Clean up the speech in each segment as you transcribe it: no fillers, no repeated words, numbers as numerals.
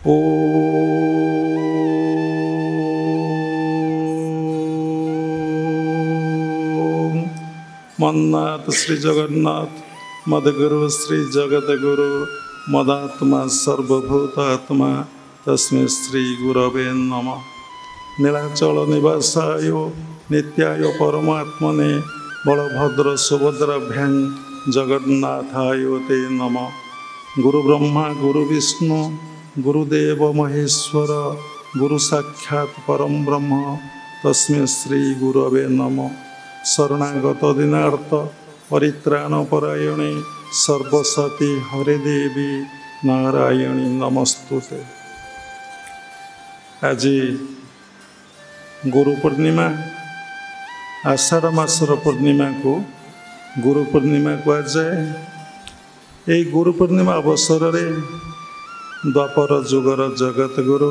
ओम मन्नाथ श्री जगन्नाथ मदगुरु श्री जगद्गुरु मदात्मा सर्वभूतात्मा तस्मै श्री गुरवे नमः। नीलाचल निवासाय नित्याय परमात्मने बलभद्र सुभद्राभ्यां जगन्नाथाय ते नमः। गुरु ब्रह्मा गुरु विष्णु गुरुदेव महेश्वर गुरु साक्षात् परम ब्रह्म तस्मै श्री गुरवे नमः। शरणागत दीनार्थ परित्राण परायणे सर्वसती हरे देवी नारायणी नमस्तुते। आज गुरु पूर्णिमा आषाढ़ मासर पूर्णिमा को गुरु पूर्णिमा कहुए। यही गुरु पूर्णिमा अवसर में द्वापर जुगर जगत गुरु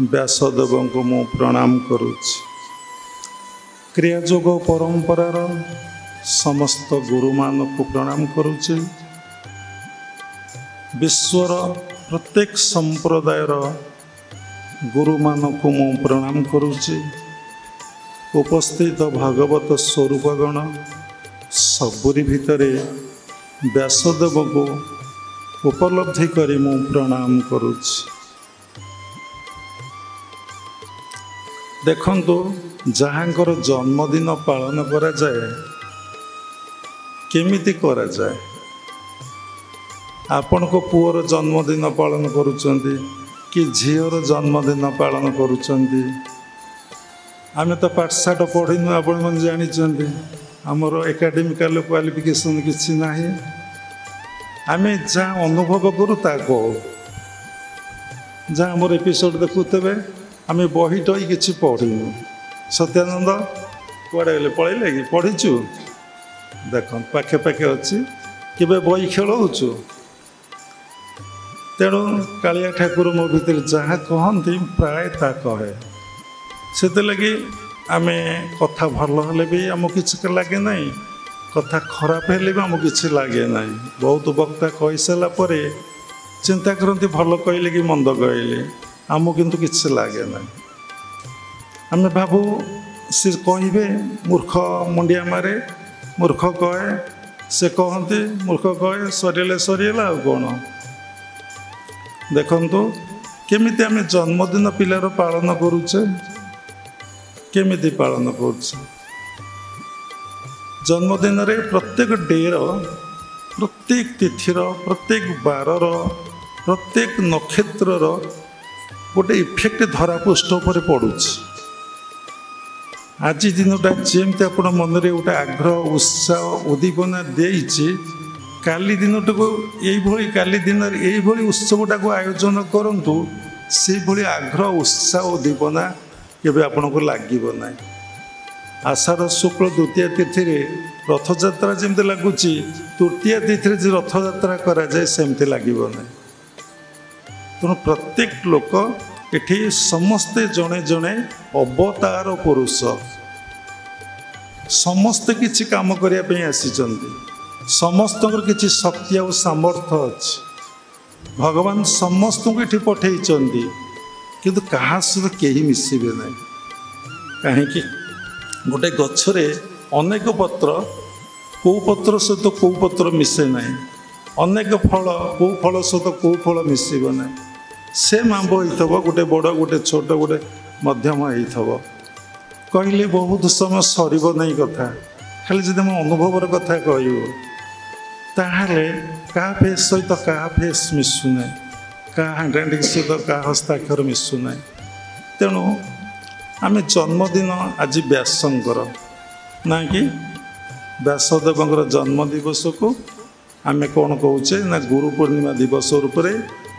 व्यासदेव को मु प्रणाम करुछि। क्रियायोग परंपरार समस्त गुरु मान को प्रणाम करुछि। विश्वर प्रत्येक संप्रदायर गुरु मान को मु प्रणाम करुछि। उपस्थित भागवत स्वरूपगण सबुरी भितरे व्यासदेव को उपलब्धि करी मु प्रणाम करुछि। देखंतु जहाँकर जन्मदिन पालन करा जाए केमिति करा जाए। आपण को पुअर जन्मदिन पालन करुचंती कि झीर जन्मदिन पालन करुचंती। आमे तो पाठशाठ पढ़ीनु आपण मन जानिचंती हमर एकाडेमिकल क्वालिफिकेशन किछि नाही। आमे जा अनुभव करू ता को जा हमर एपिसोड देखुतबे आमे बही टई किछि पढ़ीनु। सत्यानंद कुआडे गले पळैले कि पढ़ीचु देखन पाखे पाखे अछि केबे बही खेलौछु। तेणु कालिया ठाकुर मो भीतर जहाँ कहती प्राय ता कहे से लगी आमे कथा भल हेले भी आम किसी लगे ना कथा खराब हेले भी आम किसी लगे ना। बहुत वक्ता कही सारा पर चिंता करती भल कहले कि मंद कहले आम किंतु किसी लगे ना। आम भावु सी कहे मूर्ख मुंडिया मारे मूर्ख कहे से कहते मूर्ख कहे सरीले सरीगला आ कौन। देखंतु केमिति आमे जन्मदिन पिलार पालन करुचे केमिति पालन करुचे। जन्मदिन रे प्रत्येक डेर प्रत्येक तिथिर प्रत्येक बारर प्रत्येक नक्षत्रर गोटे इफेक्ट धरापृष्ठ पर पड़ुछि। आज दिनटा जेमती आप मन में गोटे आग्रह उत्साह उद्दीपना देइछि काली दिनटा को यही काली दिन यही उत्सवटा को आयोजन करंतु से भली आग्रह उत्साह उद्दीपना केबे आपन को लागिबो नाही। आषाढ़ शुक्ल द्वितीय तिथि रे रथयात्रा जमती लगुच तृतीय तिथि रे रथयात्रा करा जाए सेमती लागिबो नाही। तेणु प्रत्येक लोक एठी समस्ते जड़े जड़े अवतार पुरुष समस्ते किछि काम करिया पे आसीचंती। समस्त किछि शक्ति और सामर्थ्य अच्छी भगवान समस्त को ये पठे किंतु क्या सहित कहीं मिसबे ना। कहीं गोटे गछरे अनेक पत्र कौ पत्र सहित कौ पत्र मिसे ना। अनेक फल कौ फल सहित कौ फल मिसब ना। सेम आंब हो गोटे बड़ गोटे छोट गोटे मध्यम हो कहले बहुत समय सरब नहीं कथा खाली जब मो अनुभवर कथा कहू ताहले क्या फेस सहित क्या फेस मिसुना क्या हैंडराइटिंग सहित क्या हस्ताक्षर मिसुना। तेणु आम जन्मदिन आज व्यासंकर ना कि व्यासदेवर जन्म दिवस को आम कौन कहे ना गुरु पूर्णिमा दिवस रूप से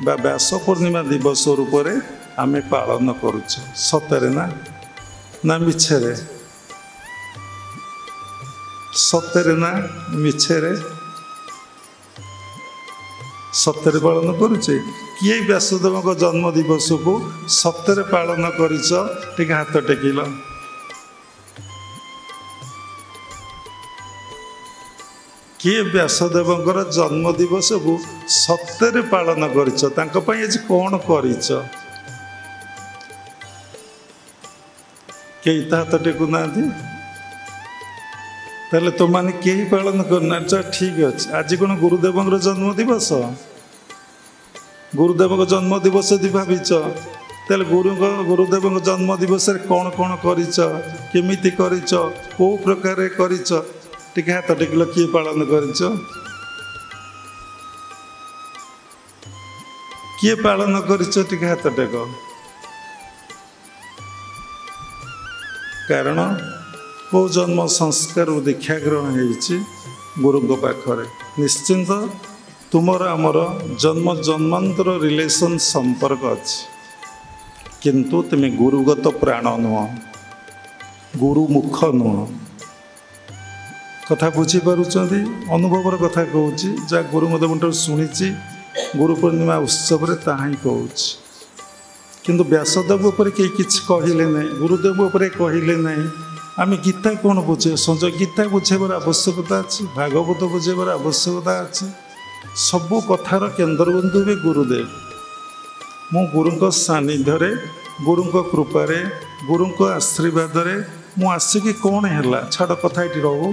व्यास पूर्णिमा दिवस रूप से आम पालन करुचे। सतरे ना मिछरे सतरे ना मिछरे सत्य पालन करुचे किए व्यासदेव जन्म दिवस को सत्य पालन कर हाथ टेकिल। किए व्यासदेवଙ୍କର जन्म दिवस को सत्य पालन करिछ तांको पई आज कौन करिछ के हाथ टेकु ना ताले तो माने कहीं पालन करना ठीक अच्छे आज कौन गुरुदेव जन्म दिवस गुरुदेव जन्म दिवस यदि भाविच तेल गुरुदेव जन्म दिवस कौन कौन करमिति कौ प्रकार कर हाथ टेकिल किए पालन किए पालन कर हाथ टेक कारण को जन्म संस्कार दीक्षा ग्रहण होती गुरु पाखरे निश्चिंत तुमर आमर जन्म जन्मांतर रिलेशन संपर्क अच्छी किंतु तुम्हें गुरुगत प्राण नुह गुरुमुख नुह कथा बुझीपार्च अनुभवर कथा कहूँ जहाँ गुरुदेव शुणी गुरु पूर्णिमा उत्सव ताही कहूँ किंतु व्यासदेव उपर कहीं किसी कहले ना गुरुदेव उपर कहले ना आम गीता कौन बुझे संजय गीता बुझेबार आवश्यकता अच्छी भागवत बुझेबार आवश्यकता अच्छी सबू कथार केन्द्रबिंदु भी गुरुदेव मु गुरु सानिध्य गुरु कृपारे गुरु आशीर्वाद मु आसिक कौन है छाड़ कथा ये रहू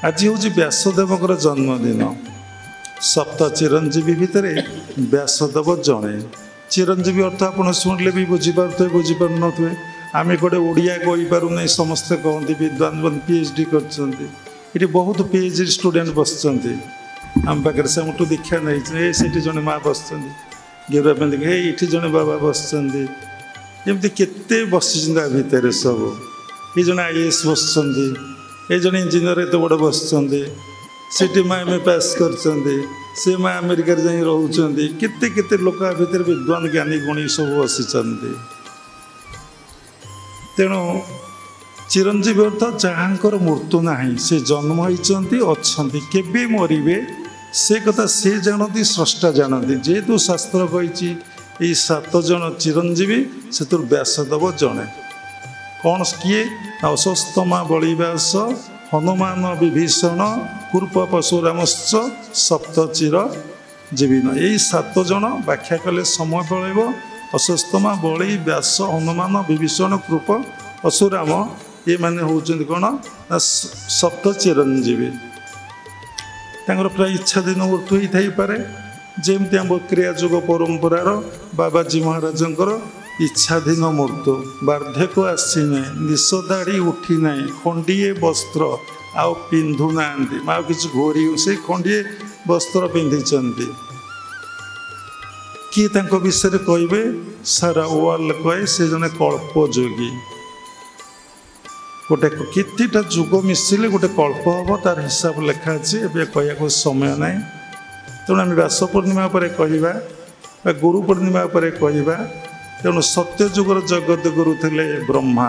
आज हूँ व्यासदेव जन्मदिन सप्त चिरंजीवी भितर व्यासदेव जड़े चिरंजीवी अर्थ आप शुणिले भी बुझीपारे बुझीपार नुए आम गोटे ओडिया कहींपारूना समस्ते कहते विद्वान पीएचडी कर बहुत पीएचडी स्टूडेंट बस आम पाखे से दीक्षा नहीं से जड़े माँ बस गेरुआ पिंधिक ये जड़े बाबा बसमती केते बस भितर सब ये जड़े आईएएस बस ये जड़े इंजीनियर एत बड़ बस सीटी माँ एम ए पास कर से माँ अमेरिका जा रोचे केते लोक भितर विद्वान ज्ञानी गुणी सब बसी तेणु चिरंजीवी अर्थ जहाँकर मृत्यु ना से जन्म होती अच्छा केबे मरवे से कथा से जानती स्रष्टा जानती जेहेतु शास्त्र कही ये 7 जन चिरंजीवी से व्यासदेव जड़े कौन किए अश्वत्थामा बलिव्यास हनुमान विभीषण कूर्प परशुरामश्च सप्तचिर जीविन यही 7 जन व्याख्या कले समय पड़ेब अश्वत्थामा बलि व्यास हनुमान विभीषण कूर्प परशुराम ये माने होउछन्ति कोन सप्त चिरंजीवी तांकर प्राय इच्छा दिन मृत्यु होई थाई पारे जेमती आम क्रिया जुग परंपरार बाबाजी महाराजंकर इच्छाधीन मृत्यु वार्धक्य आसी ना निश दाढ़ी उठी ना खंडीए वस्त्र आउ पिंधु ना कि घोरी से खंडीए वस्त्र पिंधि किए विषय कहे सारा वर्ल्ड कहे से जने कल्पयोगी गोटे कितटा जुग मिसिले गोटे कल्प हम तार हिसाब लिखा अच्छे कह समय ना तेणु आम व्यास पूर्णिमा पर कहवा गुरु पूर्णिमा पर कहवा तेणु सत्य जुगर जगत गुरु थे ब्रह्मा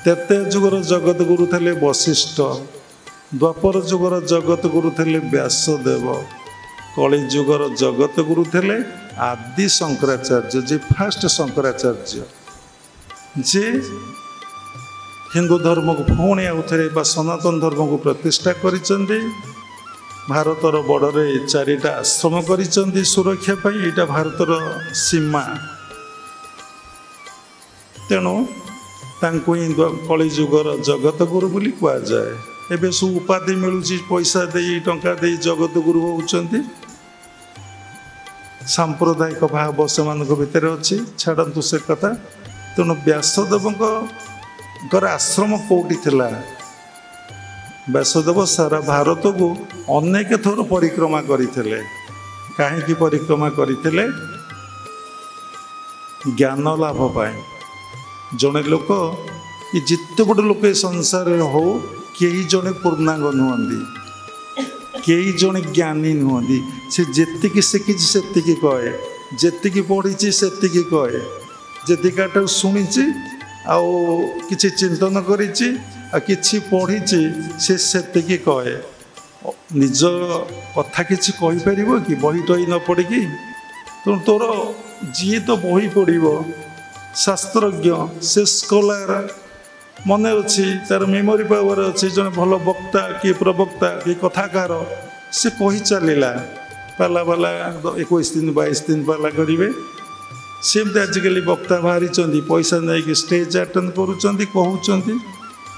तेते जुगर जगत गुरु थे वशिष्ठ द्वापर जुगर जगत गुरु थे व्यासदेव कली जुगर जगत गुरु थे आदि शंकराचार्य जे फास्ट शंकराचार्य जे हिंदू धर्म को पुणी आउ थे सनातन धर्म को प्रतिष्ठा करिसेंती भारतर बड़े 4टा आश्रम करिसेंती सुरक्षा पाई एटा भारतर सीमा तेणु तांको ही कलिजुगर जगत गुरु बोली कह जाए एबे सब उपाधि मिलूँ पैसा दे टंका दे जगत गुरु होउछंती सांप्रदायिक भाव से भितर अच्छी छाड़ू से कथा तेणु व्यासदेव आश्रम कौटी थिला व्यासदेव सारा भारत को अनेक थर परिक्रमा करते कहीं परिक्रमा करते ज्ञान लाभ पाए जड़े लोक ये जिते बड़ लोक संसार हो कई जड़े पूर्णांग नुहति कई जड़े ज्ञानी नुहति से जी शिखी से कहे जी पढ़ी से कहे जीकाटा शुणी आउ किसी चिंतन करी पढ़ी से कहे निज कथा किसी कहीपर कि बही टई न पढ़ी तो तोर जी तो बही पढ़ शास्त्रज्ञ से स्कॉलर ମନେ ଅଛି, ତାର ମେମୋରି ପାୱାର ଅଛି, ଜଣେ ଭଲ ବକ୍ତା କି ପ୍ରବକ୍ତା କି କଥାକାର ସେ କହି ଚାଲିଲା, ପାଲା 21 ଦିନ 22 ଦିନ ପାଲା କରିବେ। ସେମିତି ଆଜିକାଲି ବକ୍ତା ବାହାରିଛନ୍ତି, ପଇସା ନେଇକି ଷ୍ଟେଜ୍ ଆଟେଣ୍ଡ କରୁଛନ୍ତି, କହୁଛନ୍ତି,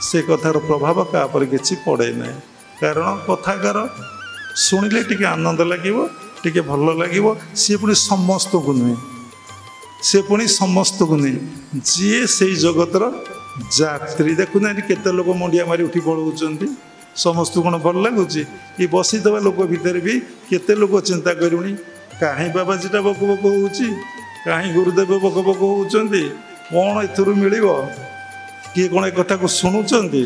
ସେ କଥାର ପ୍ରଭାବ କାହା ଉପରେ କିଛି ପଡ଼େ ନାହିଁ। କାରଣ କଥାକାର ଶୁଣିଲେ ଟିକେ ଆନନ୍ଦ ଲାଗିବ, ଟିକେ ଭଲ ଲାଗିବ। ସିଏ ପୁଣି ସମସ୍ତଙ୍କୁ ନୁହେଁ, ଯିଏ ସେଇ ଜଗତର ଯାତ୍ରୀ। ଦେଖୁନାହାନ୍ତି କେତେ ଲୋକ ମୁଣ୍ଡିଆ ମାରି ଉଠି ପଳାଉଛନ୍ତି, ସମସ୍ତଙ୍କୁ କ'ଣ ଭଲ ଲାଗୁଛି? ଏ ବସିଥିବା ଲୋକ ଭିତରେ ବି କେତେ ଲୋକ ଚିନ୍ତା କରୁଣି, କାହିଁ ବାବାଜୀଟା ବକ ବକ ହେଉଛି, କାହିଁ ଗୁରୁଦେବ ବକ ବକ ହେଉଛନ୍ତି, କ'ଣ ଏଥିରୁ ମିଳିବ? କିଏ କ'ଣ ଏ କଥାକୁ ଶୁଣୁଛନ୍ତି?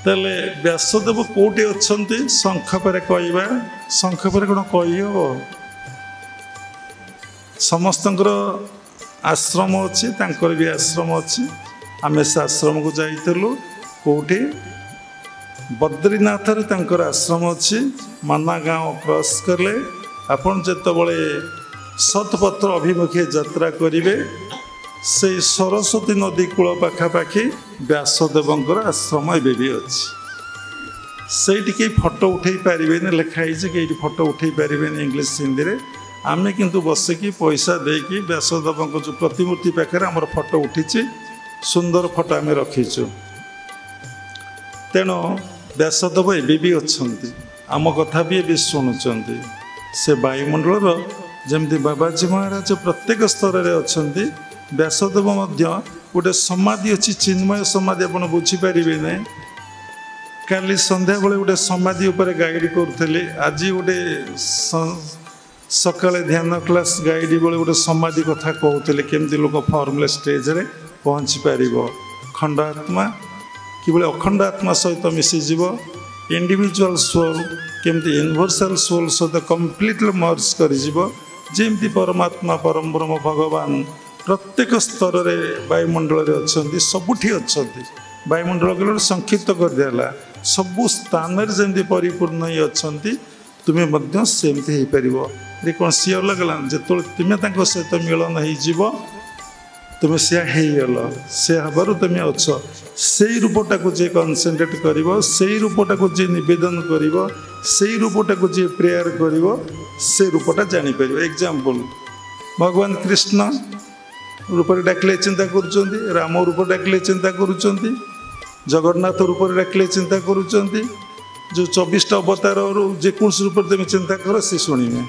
ତାହେଲେ ବ୍ୟାସଦେବ କେଉଁଠି ଅଛନ୍ତି? ଶଙ୍ଖ ପରେ କହିବା, ଶଙ୍ଖ ପରେ କ'ଣ କହିହେବ? ସମସ୍ତଙ୍କର ଆଶ୍ରମ ଅଛି, ତାଙ୍କର ବି ଆଶ୍ରମ ଅଛି। ଆମେ ସେ ଆଶ୍ରମକୁ ଯାଇଥିଲୁ। କେଉଁଠି? ବଦ୍ରିନାଥରେ ତାଙ୍କର ଆଶ୍ରମ ଅଛି। ମାନା ଗାଁও କ୍ରସ୍ କଲେ ଆପଣ ଯେତେବେଳେ ସତପତ୍ର ଅଭିମୁଖେ ଯାତ୍ରା କରିବେ, ସେଇ ସରସ୍ୱତୀ ନଦୀ କୂଳ ପାଖାପାଖି ବ୍ୟାସଦେବଙ୍କର ଆଶ୍ରମ ଏବେ ବି ଅଛି। ସେଇଠି କେହି ଫଟୋ ଉଠାଇ ପାରିବେନି, ଲେଖା ହେଇଛି କି ଏଇଠି ଫଟୋ ଉଠାଇ ପାରିବେନି ଇଂଲିଶ ହିନ୍ଦୀରେ। ଆମେ କିନ୍ତୁ ବସିକି ପଇସା ଦେଇକି ବ୍ୟାସଦେବଙ୍କ ଯେଉଁ ପ୍ରତିମୂର୍ତ୍ତି ପାଖରେ ଆମର ଫଟୋ ଉଠିଛି, ସୁନ୍ଦର ଫଟୋ ଆମେ ରଖିଛୁ। ତେଣୁ ବ୍ୟାସଦେବ ଏବେ ବି ଅଛନ୍ତି, ଆମ କଥା ବି ଏବେ ଶୁଣୁଛନ୍ତି। ସେ ବାୟୁମଣ୍ଡଳର ଯେମିତି ବାବାଜୀ ମହାରାଜ ପ୍ରତ୍ୟେକ ସ୍ତରରେ ଅଛନ୍ତି, ବ୍ୟାସଦେବ ମଧ୍ୟ ଗୋଟେ ସମାଧି ଅଛି, ଚିନ୍ମୟ ସମାଧି। ଆପଣ ବୁଝିପାରିବେ ନାହିଁ। କାଲି ସନ୍ଧ୍ୟାବେଳେ ଗୋଟେ ସମାଧି ଉପରେ ଗାଇଡ଼ କରୁଥିଲି। ଆଜି ଗୋଟେ ସକାଳେ ଧ୍ୟାନ କ୍ଲାସ୍ ଗାଇଡ଼ ବେଳେ ଗୋଟେ ସମାଧି କଥା କହୁଥିଲେ, କେମିତି ଲୋକ ଫର୍ମୁଲା ଷ୍ଟେଜ୍ରେ ପହଞ୍ଚି ପାରିବ। ଖଣ୍ଡ ଆତ୍ମା କିଭଳି ଅଖଣ୍ଡ ଆତ୍ମା ସହିତ ମିଶିଯିବ, ଇଣ୍ଡିଭିଜୁଆଲ୍ ସୋଲ୍ କେମିତି ୟୁନିଭର୍ସାଲ୍ ସୋଲ୍ ସହିତ କମ୍ପ୍ଲିଟଲି ମର୍ଜ କରିଯିବ। ଯେମିତି ପରମାତ୍ମା ପରମ ବ୍ରହ୍ମ ଭଗବାନ ପ୍ରତ୍ୟେକ ସ୍ତରରେ ବାୟୁମଣ୍ଡଳରେ ଅଛନ୍ତି, ସବୁଠି ଅଛନ୍ତି। ବାୟୁମଣ୍ଡଳ କେବଳ ସଂକ୍ଷିପ୍ତ କରିଦେଲା, ସବୁ ସ୍ଥାନରେ ଯେମିତି ପରିପୂର୍ଣ୍ଣ ହିଁ ଅଛନ୍ତି, ତୁମେ ମଧ୍ୟ ସେମିତି ହେଇପାରିବ। କ'ଣ ସିଓର ଲାଗିଲା? ଯେତେବେଳେ ତୁମେ ତାଙ୍କ ସହିତ ମିଳନ ହେଇଯିବ, ତୁମେ ସେୟା ହେଇଗଲ, ସେ ହେବାରୁ ତୁମେ ଅଛ। ସେଇ ରୂପଟାକୁ ଯିଏ କନସେନ୍ଟ୍ରେଟ୍ କରିବ, ସେଇ ରୂପଟାକୁ ଯିଏ ନିବେଦନ କରିବ, ସେଇ ରୂପଟାକୁ ଯିଏ ପ୍ରେୟାର କରିବ, ସେ ରୂପଟା ଜାଣିପାରିବ। ଏକ୍ଜାମ୍ପଲ୍, ଭଗବାନ କୃଷ୍ଣ ରୂପରେ ଡାକିଲେ ଚିନ୍ତା କରୁଛନ୍ତି, ରାମ ରୂପ ଡାକିଲେ ଚିନ୍ତା କରୁଛନ୍ତି, ଜଗନ୍ନାଥ ରୂପରେ ଡାକିଲେ ଚିନ୍ତା କରୁଛନ୍ତି। ଯେଉଁ 24ଟା ଅବତାରରୁ ଯେକୌଣସି ରୂପରେ ତୁମେ ଚିନ୍ତା କର, ସେ ଶୁଣିବେ।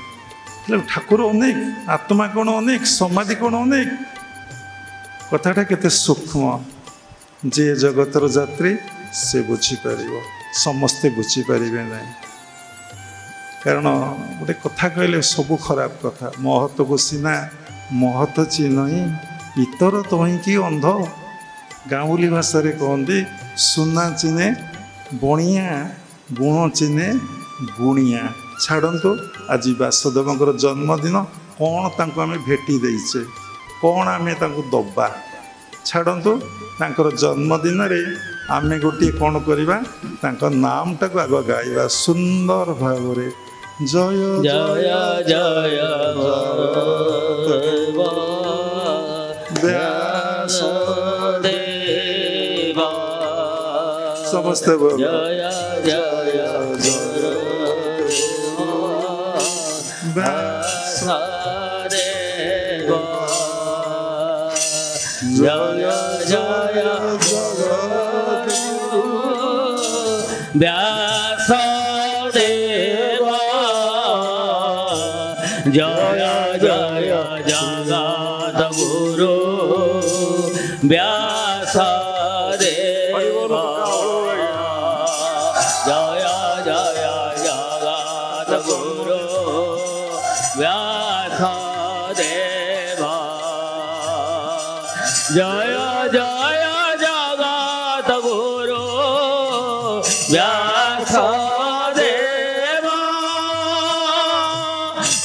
ହେଲେ ଠାକୁର ଅନେକ, ଆତ୍ମା କ'ଣ ଅନେକ, ସମାଧି କ'ଣ ଅନେକ। କଥାଟା କେତେ ସୂକ୍ଷ୍ମ। ଯିଏ ଜଗତର ଯାତ୍ରୀ ସେ ବୁଝିପାରିବ, ସମସ୍ତେ ବୁଝିପାରିବେ ନାହିଁ। କାରଣ ଗୋଟେ କଥା କହିଲେ ସବୁ ଖରାପ କଥା। ମହତକୁ ସିନା ମହତ ଚିହ୍ନଇ, ଇତର ତହିଁକି ଅନ୍ଧ। ଗାଉଁଲି ଭାଷାରେ କହନ୍ତି, ସୁନା ଚିହ୍ନେ ବଣିଆ, ଗୁଣ ଚିହ୍ନେ ଗୁଣିଆ। ଛାଡ଼ନ୍ତୁ, ଆଜି ବ୍ୟାସଦେବଙ୍କର ଜନ୍ମଦିନ, କ'ଣ ତାଙ୍କୁ ଆମେ ଭେଟି ଦେଇଛେ, କ'ଣ ଆମେ ତାଙ୍କୁ ଦବା? ଛାଡ଼ନ୍ତୁ, ତାଙ୍କର ଜନ୍ମଦିନରେ ଆମେ ଗୋଟିଏ କ'ଣ କରିବା? ତାଙ୍କ ନାମଟାକୁ ଆଗ ଗାଇବା ସୁନ୍ଦର ଭାବରେ। ଜୟ ଜୟ ଜୟ ବ୍ୟାସଦେବ। ସମସ୍ତେ ଜୟ ଜୟ ବ୍ୟାସଦେବ। জয় জয় ব্যাসদেব, জয় জয় জগদ্গুরু ব্যাসদেব, জয় জয় জগদ্গুরু ব্যাসদেব, জয় জয় জগদ্গুরু ব্যাসদেব,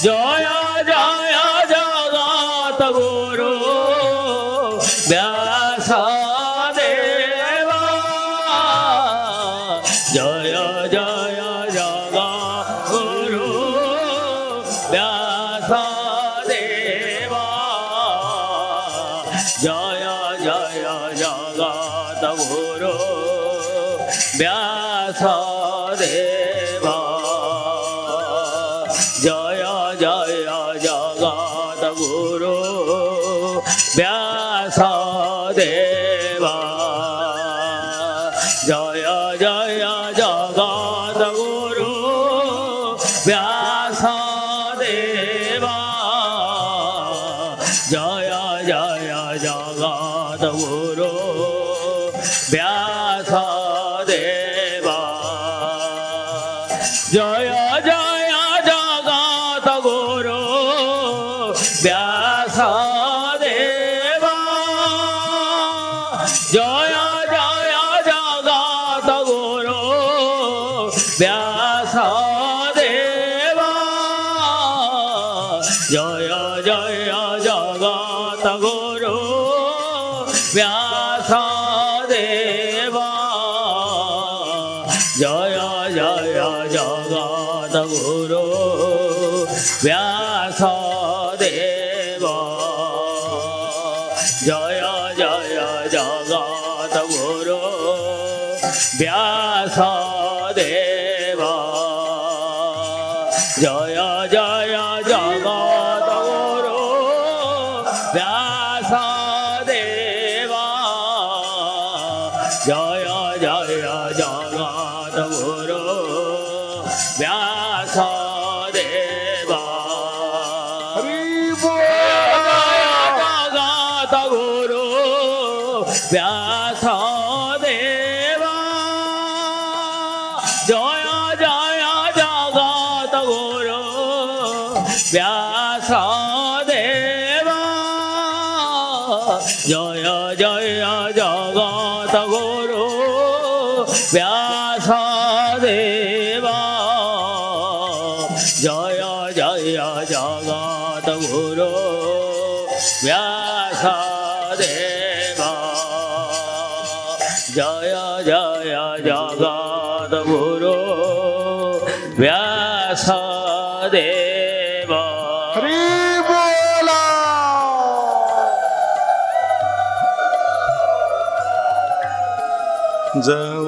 জয় জয় জগদ্গুরু ব্যাসদেব, জয় জয় জগদ্গুরু ব্যাসদেব, জয় जय जगद्गुरु व्यासदेवा जय जय जगद्गुरु व्यासदेवा जय जय जगद्गुरु व्यासदेवा जय जय जगद्गुरु व्यासदेवा जय जय जगद्गुरु व्यासदेवा जय जय जगद्गुरु व्यासदेवा जय जय जगद्गुरु व्यासदेवा जय जय जगद्गुरु व्यासदेवा जय जय जगद्गुरु व्यासदेवा जय जय जगद्गुरु व्यासदेवा जय जय जगद्गुरु व्यासदेवा जगद्गुरु व्यासदेवा जय जय जगद्गुरु व्यासदेवा जय जय जगद्गुरु व्यासदेवा जय जय जगद्गुरु व्यासदेवा जय जय जगद्गुरु व्यासदेवा ଯାଉ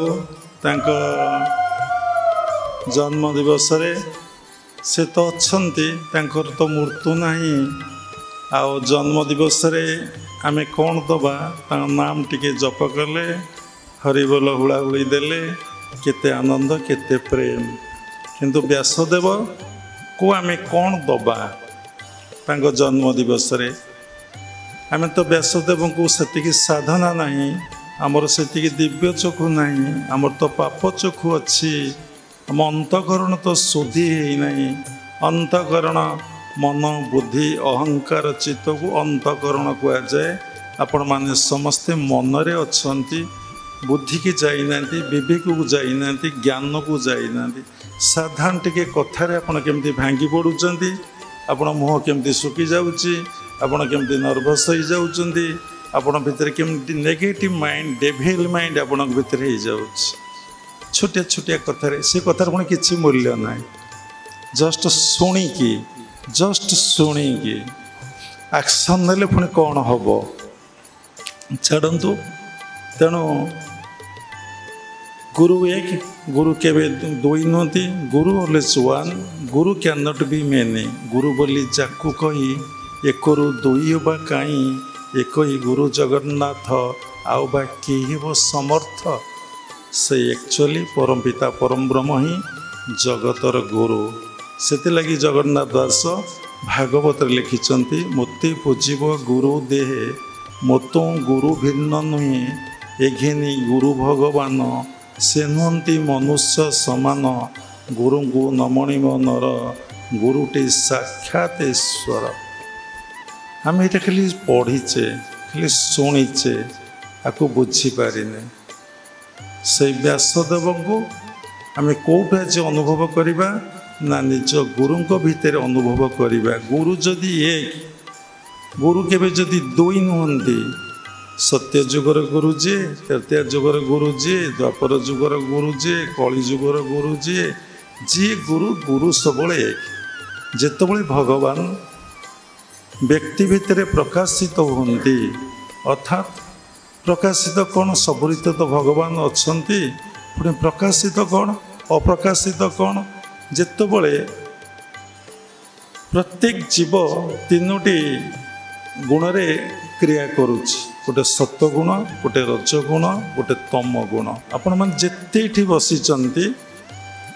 ତାଙ୍କ ଜନ୍ମ ଦିବସରେ ସେ ତ ଅଛନ୍ତି, ତାଙ୍କର ତ ମୃତ୍ୟୁ ନାହିଁ। ଆଉ ଜନ୍ମ ଦିବସରେ ଆମେ କ'ଣ ଦେବା? ତାଙ୍କ ନାମ ଟିକେ ଜପ କଲେ, ହରିବୋଲ ହୁଳାହୁଳି ଦେଲେ, କେତେ ଆନନ୍ଦ, କେତେ ପ୍ରେମ। କିନ୍ତୁ ବ୍ୟାସଦେବକୁ ଆମେ କ'ଣ ଦେବା ତାଙ୍କ ଜନ୍ମ ଦିବସରେ? ଆମେ ତ ବ୍ୟାସଦେବଙ୍କୁ ସେତିକି ସାଧନା ନାହିଁ, ଆମର ସେତିକି ଦିବ୍ୟ ଚକ୍ଷୁ ନାହିଁ, ଆମର ତ ପାପ ଚକ୍ଷୁ ଅଛି, ଆମ ଅନ୍ତଃକରଣ ତ ଶୁଦ୍ଧି ହେଇନାହିଁ। ଅନ୍ତଃକରଣ ମନ, ବୁଦ୍ଧି, ଅହଙ୍କାର, ଚିତ୍ତକୁ ଅନ୍ତଃକରଣ କୁହାଯାଏ। ଆପଣମାନେ ସମସ୍ତେ ମନରେ ଅଛନ୍ତି, ବୁଦ୍ଧିକି ଯାଇନାହାନ୍ତି, ବିବେକକୁ ଯାଇନାହାନ୍ତି, ଜ୍ଞାନକୁ ଯାଇନାହାନ୍ତି। ସାଧାରଣ ଟିକେ କଥାରେ ଆପଣ କେମିତି ଭାଙ୍ଗି ପଡ଼ୁଛନ୍ତି, ଆପଣ ମୁହଁ କେମିତି ଶୁଖି ଯାଉଛି, ଆପଣ କେମିତି ନର୍ଭସ୍ ହେଇଯାଉଛନ୍ତି, ଆପଣ ଭିତରେ କେମିତି ନେଗେଟିଭ୍ ମାଇଣ୍ଡ, ଡେଭିଲ୍ ମାଇଣ୍ଡ ଆପଣଙ୍କ ଭିତରେ ହେଇଯାଉଛି ଛୋଟିଆ ଛୋଟିଆ କଥାରେ। ସେ କଥାର ପୁଣି କିଛି ମୂଲ୍ୟ ନାହିଁ। ଜଷ୍ଟ ଶୁଣିକି ଆକ୍ସନ୍ ନେଲେ ପୁଣି କ'ଣ ହେବ? ଛାଡ଼ନ୍ତୁ। ତେଣୁ ଗୁରୁ ଏକ, ଗୁରୁ କେବେ ଦୁଇ ନୁହନ୍ତି। ଗୁରୁ ଅଲୱେଜ୍ ୱାନ୍। ଗୁରୁ କ୍ୟାନ୍ ନଟ୍ ବି ମେନି। ଗୁରୁ ବୋଲି ଯାକୁ କହି ଏକରୁ ଦୁଇ ହେବା କାହିଁ, ଏକ ହି ଗୁରୁ ଜଗନ୍ନାଥ, ଆଉ ବା କେହି ହେବ ସମର୍ଥ। ସେ ଆକ୍ଚୁଆଲି ପରମ ପିତା ପରମ ବ୍ରହ୍ମ ହିଁ ଜଗତର ଗୁରୁ। ସେଥିଲାଗି ଜଗନ୍ନାଥ ଦାସ ଭାଗବତରେ ଲେଖିଛନ୍ତି, ମୋତେ ପୂଜିବ ଗୁରୁ ଦେହେ, ମୋତ ଗୁରୁ ଭିନ୍ନ ନୁହେଁ, ଏଘେନି ଗୁରୁ ଭଗବାନ, ସେ ନୁହନ୍ତି ମନୁଷ୍ୟ ସମାନ, ଗୁରୁଙ୍କୁ ନମଣିବ ନର, ଗୁରୁଟି ସାକ୍ଷାତ ଈଶ୍ୱର। ଆମେ ଏଇଟା ଖାଲି ପଢ଼ିଛେ, ଖାଲି ଶୁଣିଛେ, ଆକୁ ବୁଝିପାରିନେ। ସେଇ ବ୍ୟାସଦେବଙ୍କୁ ଆମେ କେଉଁଠୁ ଆଜି ଅନୁଭବ କରିବା ନା ନିଜ ଗୁରୁଙ୍କ ଭିତରେ ଅନୁଭବ କରିବା। ଗୁରୁ ଯଦି ଏକ, ଗୁରୁ କେବେ ଯଦି ଦୁଇ ନୁହନ୍ତି, ସତ୍ୟ ଯୁଗର ଗୁରୁ ଯିଏ, ତ୍ରେତୟା ଯୁଗର ଗୁରୁ ଯିଏ, ଦ୍ୱାପର ଯୁଗର ଗୁରୁ ଯିଏ, କଳି ଯୁଗର ଗୁରୁ ଯିଏ, ଯିଏ ଗୁରୁ ସବୁବେଳେ ଏକ। ଯେତେବେଳେ ଭଗବାନ ବ୍ୟକ୍ତି ଭିତରେ ପ୍ରକାଶିତ ହୁଅନ୍ତି, ଅର୍ଥାତ୍ ପ୍ରକାଶିତ କ'ଣ? ସବୁରିତ ତ ଭଗବାନ ଅଛନ୍ତି, ପୁଣି ପ୍ରକାଶିତ କ'ଣ? ଅପ୍ରକାଶିତ କ'ଣ? ଯେତେବେଳେ ପ୍ରତ୍ୟେକ ଜୀବ ତିନୋଟି ଗୁଣରେ କ୍ରିୟା କରୁଛି, ଗୋଟେ ସତ୍ୱଗୁଣ, ଗୋଟେ ରଜଗୁଣ, ଗୋଟେ ତମ ଗୁଣ। ଆପଣମାନେ ଯେତେ ଏଠି ବସିଛନ୍ତି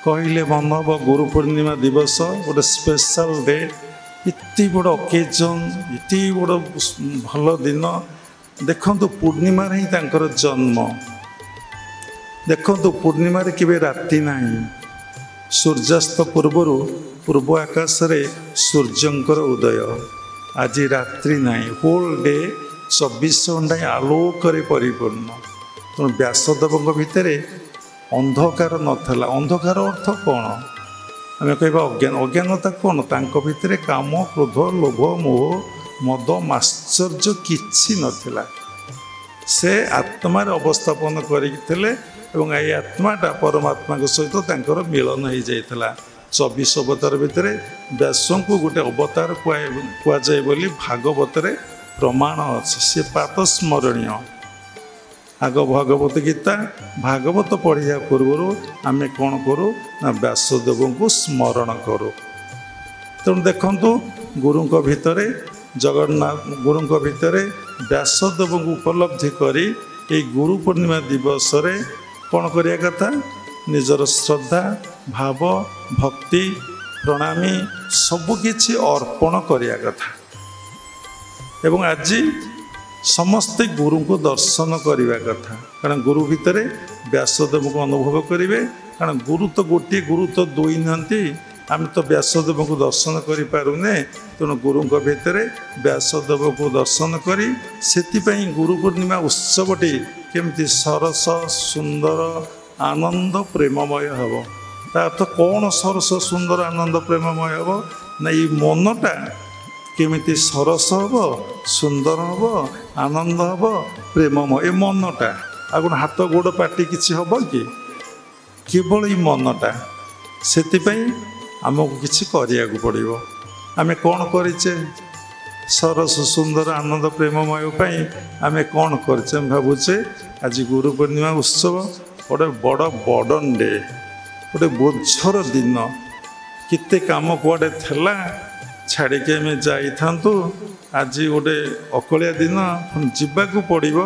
କହିଲେ ମନ ହେବ ଗୁରୁ ପୂର୍ଣ୍ଣିମା ଦିବସ, ଗୋଟେ ସ୍ପେଶାଲ ଡେ, ଏତେ ବଡ଼ ଅକେଜନ୍, ଏତେ ବଡ଼ ଭଲ ଦିନ। ଦେଖନ୍ତୁ ପୂର୍ଣ୍ଣିମାରେ ହିଁ ତାଙ୍କର ଜନ୍ମ। ଦେଖନ୍ତୁ ପୂର୍ଣ୍ଣିମାରେ କେବେ ରାତି ନାହିଁ। ସୂର୍ଯ୍ୟାସ୍ତ ପୂର୍ବରୁ ପୂର୍ବ ଆକାଶରେ ସୂର୍ଯ୍ୟଙ୍କର ଉଦୟ। ଆଜି ରାତ୍ରି ନାହିଁ, ହୋଲ୍ ଡେ 24 ଘଣ୍ଟା ଆଲୋକରେ ପରିପୂର୍ଣ୍ଣ। ତେଣୁ ବ୍ୟାସଦେବଙ୍କ ଭିତରେ ଅନ୍ଧକାର ନଥିଲା। ଅନ୍ଧକାର ଅର୍ଥ କ'ଣ? ଆମେ କହିବା ଅଜ୍ଞାନ। ଅଜ୍ଞାନତା କ'ଣ? ତାଙ୍କ ଭିତରେ କାମ, କ୍ରୋଧ, ଲୋଭ, ମୋହ, ମଦ, ମାଶ୍ଚର୍ଯ୍ୟ କିଛି ନଥିଲା। ସେ ଆତ୍ମାରେ ଅବସ୍ଥାପନ କରିଥିଲେ ଏବଂ ଏଇ ଆତ୍ମାଟା ପରମାତ୍ମାଙ୍କ ସହିତ ତାଙ୍କର ମିଳନ ହେଇଯାଇଥିଲା। 24 ଅବତାର ଭିତରେ ବ୍ୟାସଙ୍କୁ ଗୋଟେ ଅବତାର କୁହାଯାଏ ବୋଲି ଭାଗବତରେ ପ୍ରମାଣ ଅଛି। ସେ ପାତ ସ୍ମରଣୀୟ। ଆଗ ଭଗବତ ଗୀତା, ଭାଗବତ ପଢ଼ିବା ପୂର୍ବରୁ ଆମେ କ'ଣ କରୁ ନା ବ୍ୟାସଦେବଙ୍କୁ ସ୍ମରଣ କରୁ। ତେଣୁ ଦେଖନ୍ତୁ ଗୁରୁଙ୍କ ଭିତରେ ଜଗନ୍ନାଥ, ଗୁରୁଙ୍କ ଭିତରେ ବ୍ୟାସଦେବଙ୍କୁ ଉପଲବ୍ଧି କରି ଏଇ ଗୁରୁ ପୂର୍ଣ୍ଣିମା ଦିବସରେ କ'ଣ କରିବା କଥା? ନିଜର ଶ୍ରଦ୍ଧା, ଭାବ, ଭକ୍ତି, ପ୍ରଣାମୀ ସବୁକିଛି ଅର୍ପଣ କରିବା କଥା। ଏବଂ ଆଜି ସମସ୍ତେ ଗୁରୁଙ୍କୁ ଦର୍ଶନ କରିବା କଥା। କାରଣ ଗୁରୁ ଭିତରେ ବ୍ୟାସଦେବଙ୍କୁ ଅନୁଭବ କରିବେ। କାରଣ ଗୁରୁ ତ ଗୋଟିଏ, ଗୁରୁ ତ ଦୁଇ ନୁହନ୍ତି। ଆମେ ତ ବ୍ୟାସଦେବଙ୍କୁ ଦର୍ଶନ କରିପାରୁନେ। ତେଣୁ ଗୁରୁଙ୍କ ଭିତରେ ବ୍ୟାସଦେବଙ୍କୁ ଦର୍ଶନ କରି, ସେଥିପାଇଁ ଗୁରୁ ପୂର୍ଣ୍ଣିମା ଉତ୍ସବଟି କେମିତି ସରସ, ସୁନ୍ଦର, ଆନନ୍ଦ, ପ୍ରେମମୟ ହେବ। ତା ଅର୍ଥ କ'ଣ? ସରସ, ସୁନ୍ଦର, ଆନନ୍ଦ, ପ୍ରେମମୟ ହେବ ନା ଏଇ ମନଟା କେମିତି ସରସ ହେବ, ସୁନ୍ଦର ହେବ, ଆନନ୍ଦ ହେବ, ପ୍ରେମମୟ। ଏ ମନଟା ଆଉ କ'ଣ ହାତ ଗୋଡ଼ ପାଟି କିଛି ହେବ କି? କେବଳ ଏଇ ମନଟା। ସେଥିପାଇଁ ଆମକୁ କିଛି କରିବାକୁ ପଡ଼ିବ। ଆମେ କ'ଣ କରିଛେ? ସରସ, ସୁନ୍ଦର, ଆନନ୍ଦ, ପ୍ରେମମୟ ପାଇଁ ଆମେ କ'ଣ କରିଛେ? ଆମେ ଭାବୁଛେ ଆଜି ଗୁରୁ ପୂର୍ଣ୍ଣିମା ଉତ୍ସବ ଗୋଟେ ବଡ଼ ବର୍ଡ଼ନ୍ ଡେ, ଗୋଟେ ବୋଝର ଦିନ। କେତେ କାମ କୁଆଡ଼େ ଥିଲା, ଛାଡ଼ିକି ଆମେ ଯାଇଥାନ୍ତୁ। ଆଜି ଗୋଟେ ଅକଳିଆ ଦିନ, ପୁଣି ଯିବାକୁ ପଡ଼ିବ,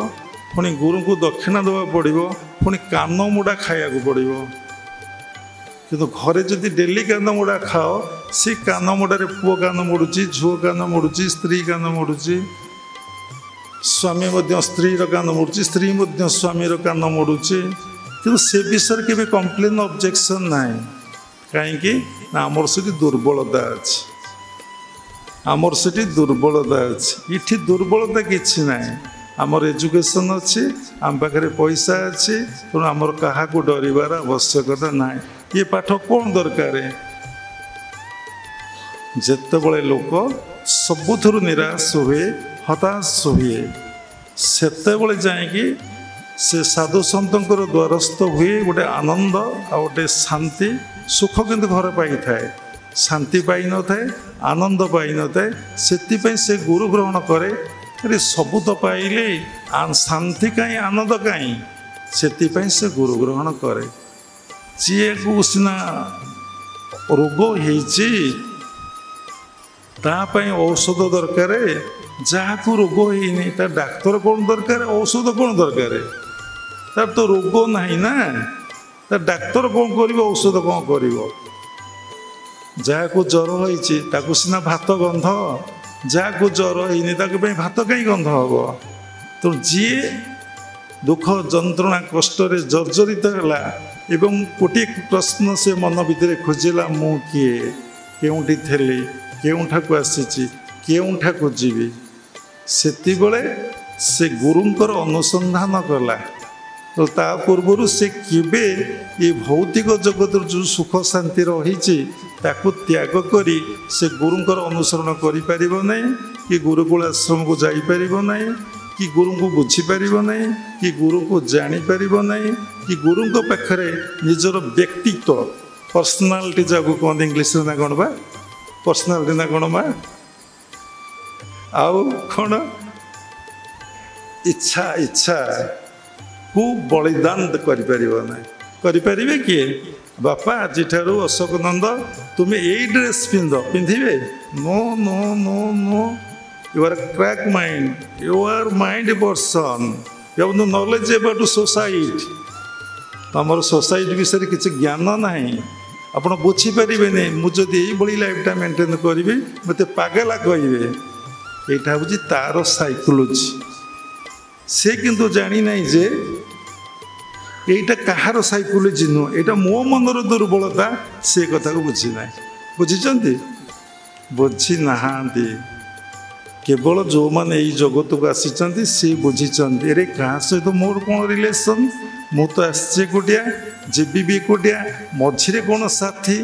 ପୁଣି ଗୁରୁଙ୍କୁ ଦକ୍ଷିଣା ଦେବାକୁ ପଡ଼ିବ, ପୁଣି କାନ ମୁଡ଼ା ଖାଇବାକୁ ପଡ଼ିବ। କିନ୍ତୁ ଘରେ ଯଦି ଡେଲି କାନ ମୁଡ଼ା ଖାଅ, ସେ କାନ ମୁଡ଼ାରେ ପୁଅ କାନ ମୋଡ଼ୁଛି, ଝୁଅ କାନ ମୋଡ଼ୁଛି, ସ୍ତ୍ରୀ କାନ ମୋଡ଼ୁଛି, ସ୍ୱାମୀ ମଧ୍ୟ ସ୍ତ୍ରୀର କାନ ମୋଡ଼ୁଛି, ସ୍ତ୍ରୀ ମଧ୍ୟ ସ୍ୱାମୀର କାନ ମୋଡ଼ୁଛି। କିନ୍ତୁ ସେ ବିଷୟରେ କେବେ କମ୍ପ୍ଲେନ୍, ଅବଜେକ୍ସନ୍ ନାହିଁ। କାହିଁକି ନା ଆମର ସେଠି ଦୁର୍ବଳତା ଅଛି। ଆମର ସେଠି ଦୁର୍ବଳତା ଅଛି। ଏଠି ଦୁର୍ବଳତା କିଛି ନାହିଁ। ଆମର ଏଜୁକେସନ୍ ଅଛି, ଆମ ପାଖରେ ପଇସା ଅଛି। ତେଣୁ ଆମର କାହାକୁ ଡରିବାର ଆବଶ୍ୟକତା ନାହିଁ। ଇଏ ପାଠ କ'ଣ ଦରକାର? ଯେତେବେଳେ ଲୋକ ସବୁଥିରୁ ନିରାଶ ହୁଏ, ହତାଶ ହୁଏ, ସେତେବେଳେ ଯାଇକି ସେ ସାଧୁ ସନ୍ତଙ୍କର ଦ୍ୱାରସ୍ଥ ହୁଏ। ଗୋଟେ ଆନନ୍ଦ ଆଉ ଗୋଟେ ଶାନ୍ତି, ସୁଖ କିନ୍ତୁ ଘରେ ପାଇଥାଏ, ଶାନ୍ତି ପାଇନଥାଏ, ଆନନ୍ଦ ପାଇନଥାଏ। ସେଥିପାଇଁ ସେ ଗୁରୁ ଗ୍ରହଣ କରେ। ଆରେ ସବୁ ତ ପାଇଲେ, ଶାନ୍ତି କାହିଁ, ଆନନ୍ଦ କାହିଁ? ସେଥିପାଇଁ ସେ ଗୁରୁ ଗ୍ରହଣ କରେ। ଯିଏକୁ ସିନା ରୋଗ ହେଇଛି, ତା ପାଇଁ ଔଷଧ ଦରକାର। ଯାହାକୁ ରୋଗ ହେଇନି, ତା ଡାକ୍ତର କ'ଣ ଦରକାର, ଔଷଧ କ'ଣ ଦରକାର? ତାର ତ ରୋଗ ନାହିଁ ନା, ତା ଡାକ୍ତର କ'ଣ କରିବ, ଔଷଧ କ'ଣ କରିବ? ଯାହାକୁ ଜ୍ୱର ହେଇଛି ତାକୁ ସିନା ଭାତ ଗନ୍ଧ, ଯାହାକୁ ଜ୍ୱର ହେଇନି ତାକୁ ପାଇଁ ଭାତ କାହିଁ ଗନ୍ଧ ହେବ? ତେଣୁ ଯିଏ ଦୁଃଖ, ଯନ୍ତ୍ରଣା, କଷ୍ଟରେ ଜର୍ଜରିତ ହେଲା ଏବଂ ଗୋଟିଏ ପ୍ରଶ୍ନ ସେ ମନ ଭିତରେ ଖୋଜିଲା, ମୁଁ କିଏ, କେଉଁଠି ଥିଲି, କେଉଁଠାକୁ ଆସିଛି, କେଉଁଠାକୁ ଯିବି, ସେତେବେଳେ ସେ ଗୁରୁଙ୍କର ଅନୁସନ୍ଧାନ କଲା। ତା ପୂର୍ବରୁ ସେ କେବେ ଏ ଭୌତିକ ଜଗତର ଯେଉଁ ସୁଖ ଶାନ୍ତି ରହିଛି ତାକୁ ତ୍ୟାଗ କରି ସେ ଗୁରୁଙ୍କର ଅନୁସରଣ କରିପାରିବ ନାହିଁ, କି ଗୁରୁକୁଳ ଆଶ୍ରମକୁ ଯାଇପାରିବ ନାହିଁ, କି ଗୁରୁଙ୍କୁ ବୁଝିପାରିବ ନାହିଁ, କି ଗୁରୁଙ୍କୁ ଜାଣିପାରିବ ନାହିଁ, କି ଗୁରୁଙ୍କ ପାଖରେ ନିଜର ବ୍ୟକ୍ତିତ୍ୱ, ପର୍ସନାଲିଟି ଯାହାକୁ କହନ୍ତି ଇଂଲିଶରେ ନା କ'ଣ ବା, ପର୍ସନାଲିଟି ନା କ'ଣ ବା, ଆଉ କ'ଣ ଇଚ୍ଛା ଇଚ୍ଛା କୁ ବଳିଦାନ କରିପାରିବ ନାହିଁ। କରିପାରିବେ କିଏ? ବାପା ଆଜିଠାରୁ ଅଶୋକ ନନ୍ଦ ତୁମେ ଏଇ ଡ୍ରେସ୍ ପିନ୍ଧିବେ? No no no no, you are a crack mind, you are mind person, you have no knowledge about society। ତମର ସୋସାଇଟି ବିଷୟରେ କିଛି ଜ୍ଞାନ ନାହିଁ, ଆପଣ ବୁଝିପାରିବେନି। ମୁଁ ଯଦି ଏଇଭଳି ଲାଇଫଟା ମେଣ୍ଟେନ୍ କରିବି ମୋତେ ପାଗଲା କହିବେ। ଏଇଟା ହେଉଛି ତାର ସାଇକୋଲୋଜି। ସେ କିନ୍ତୁ ଜାଣିନାହିଁ ଯେ এইটা কাহার সাইকোলজি নুহ, এটা ମୋ ମନର ଦୁର୍ବଳତା। ସେ କଥାକୁ ବୁଝିନାହିଁ। ବୁଝିଛନ୍ତି? ବୁଝି ନାହାନ୍ତି। କେବଳ ଯେଉଁମାନେ ଏଇ ଜଗତକୁ ଆସିଛନ୍ତି ସେ ବୁଝିଛନ୍ତି ଏରେ କାହା ସହିତ ମୋର କ'ଣ ରିଲେସନ୍, ମୁଁ ତ ଆସିଛି ଏକୁଟିଆ, ଯିବି ବି ଏକୁଟିଆ, ମଝିରେ କ'ଣ ସାଥୀ?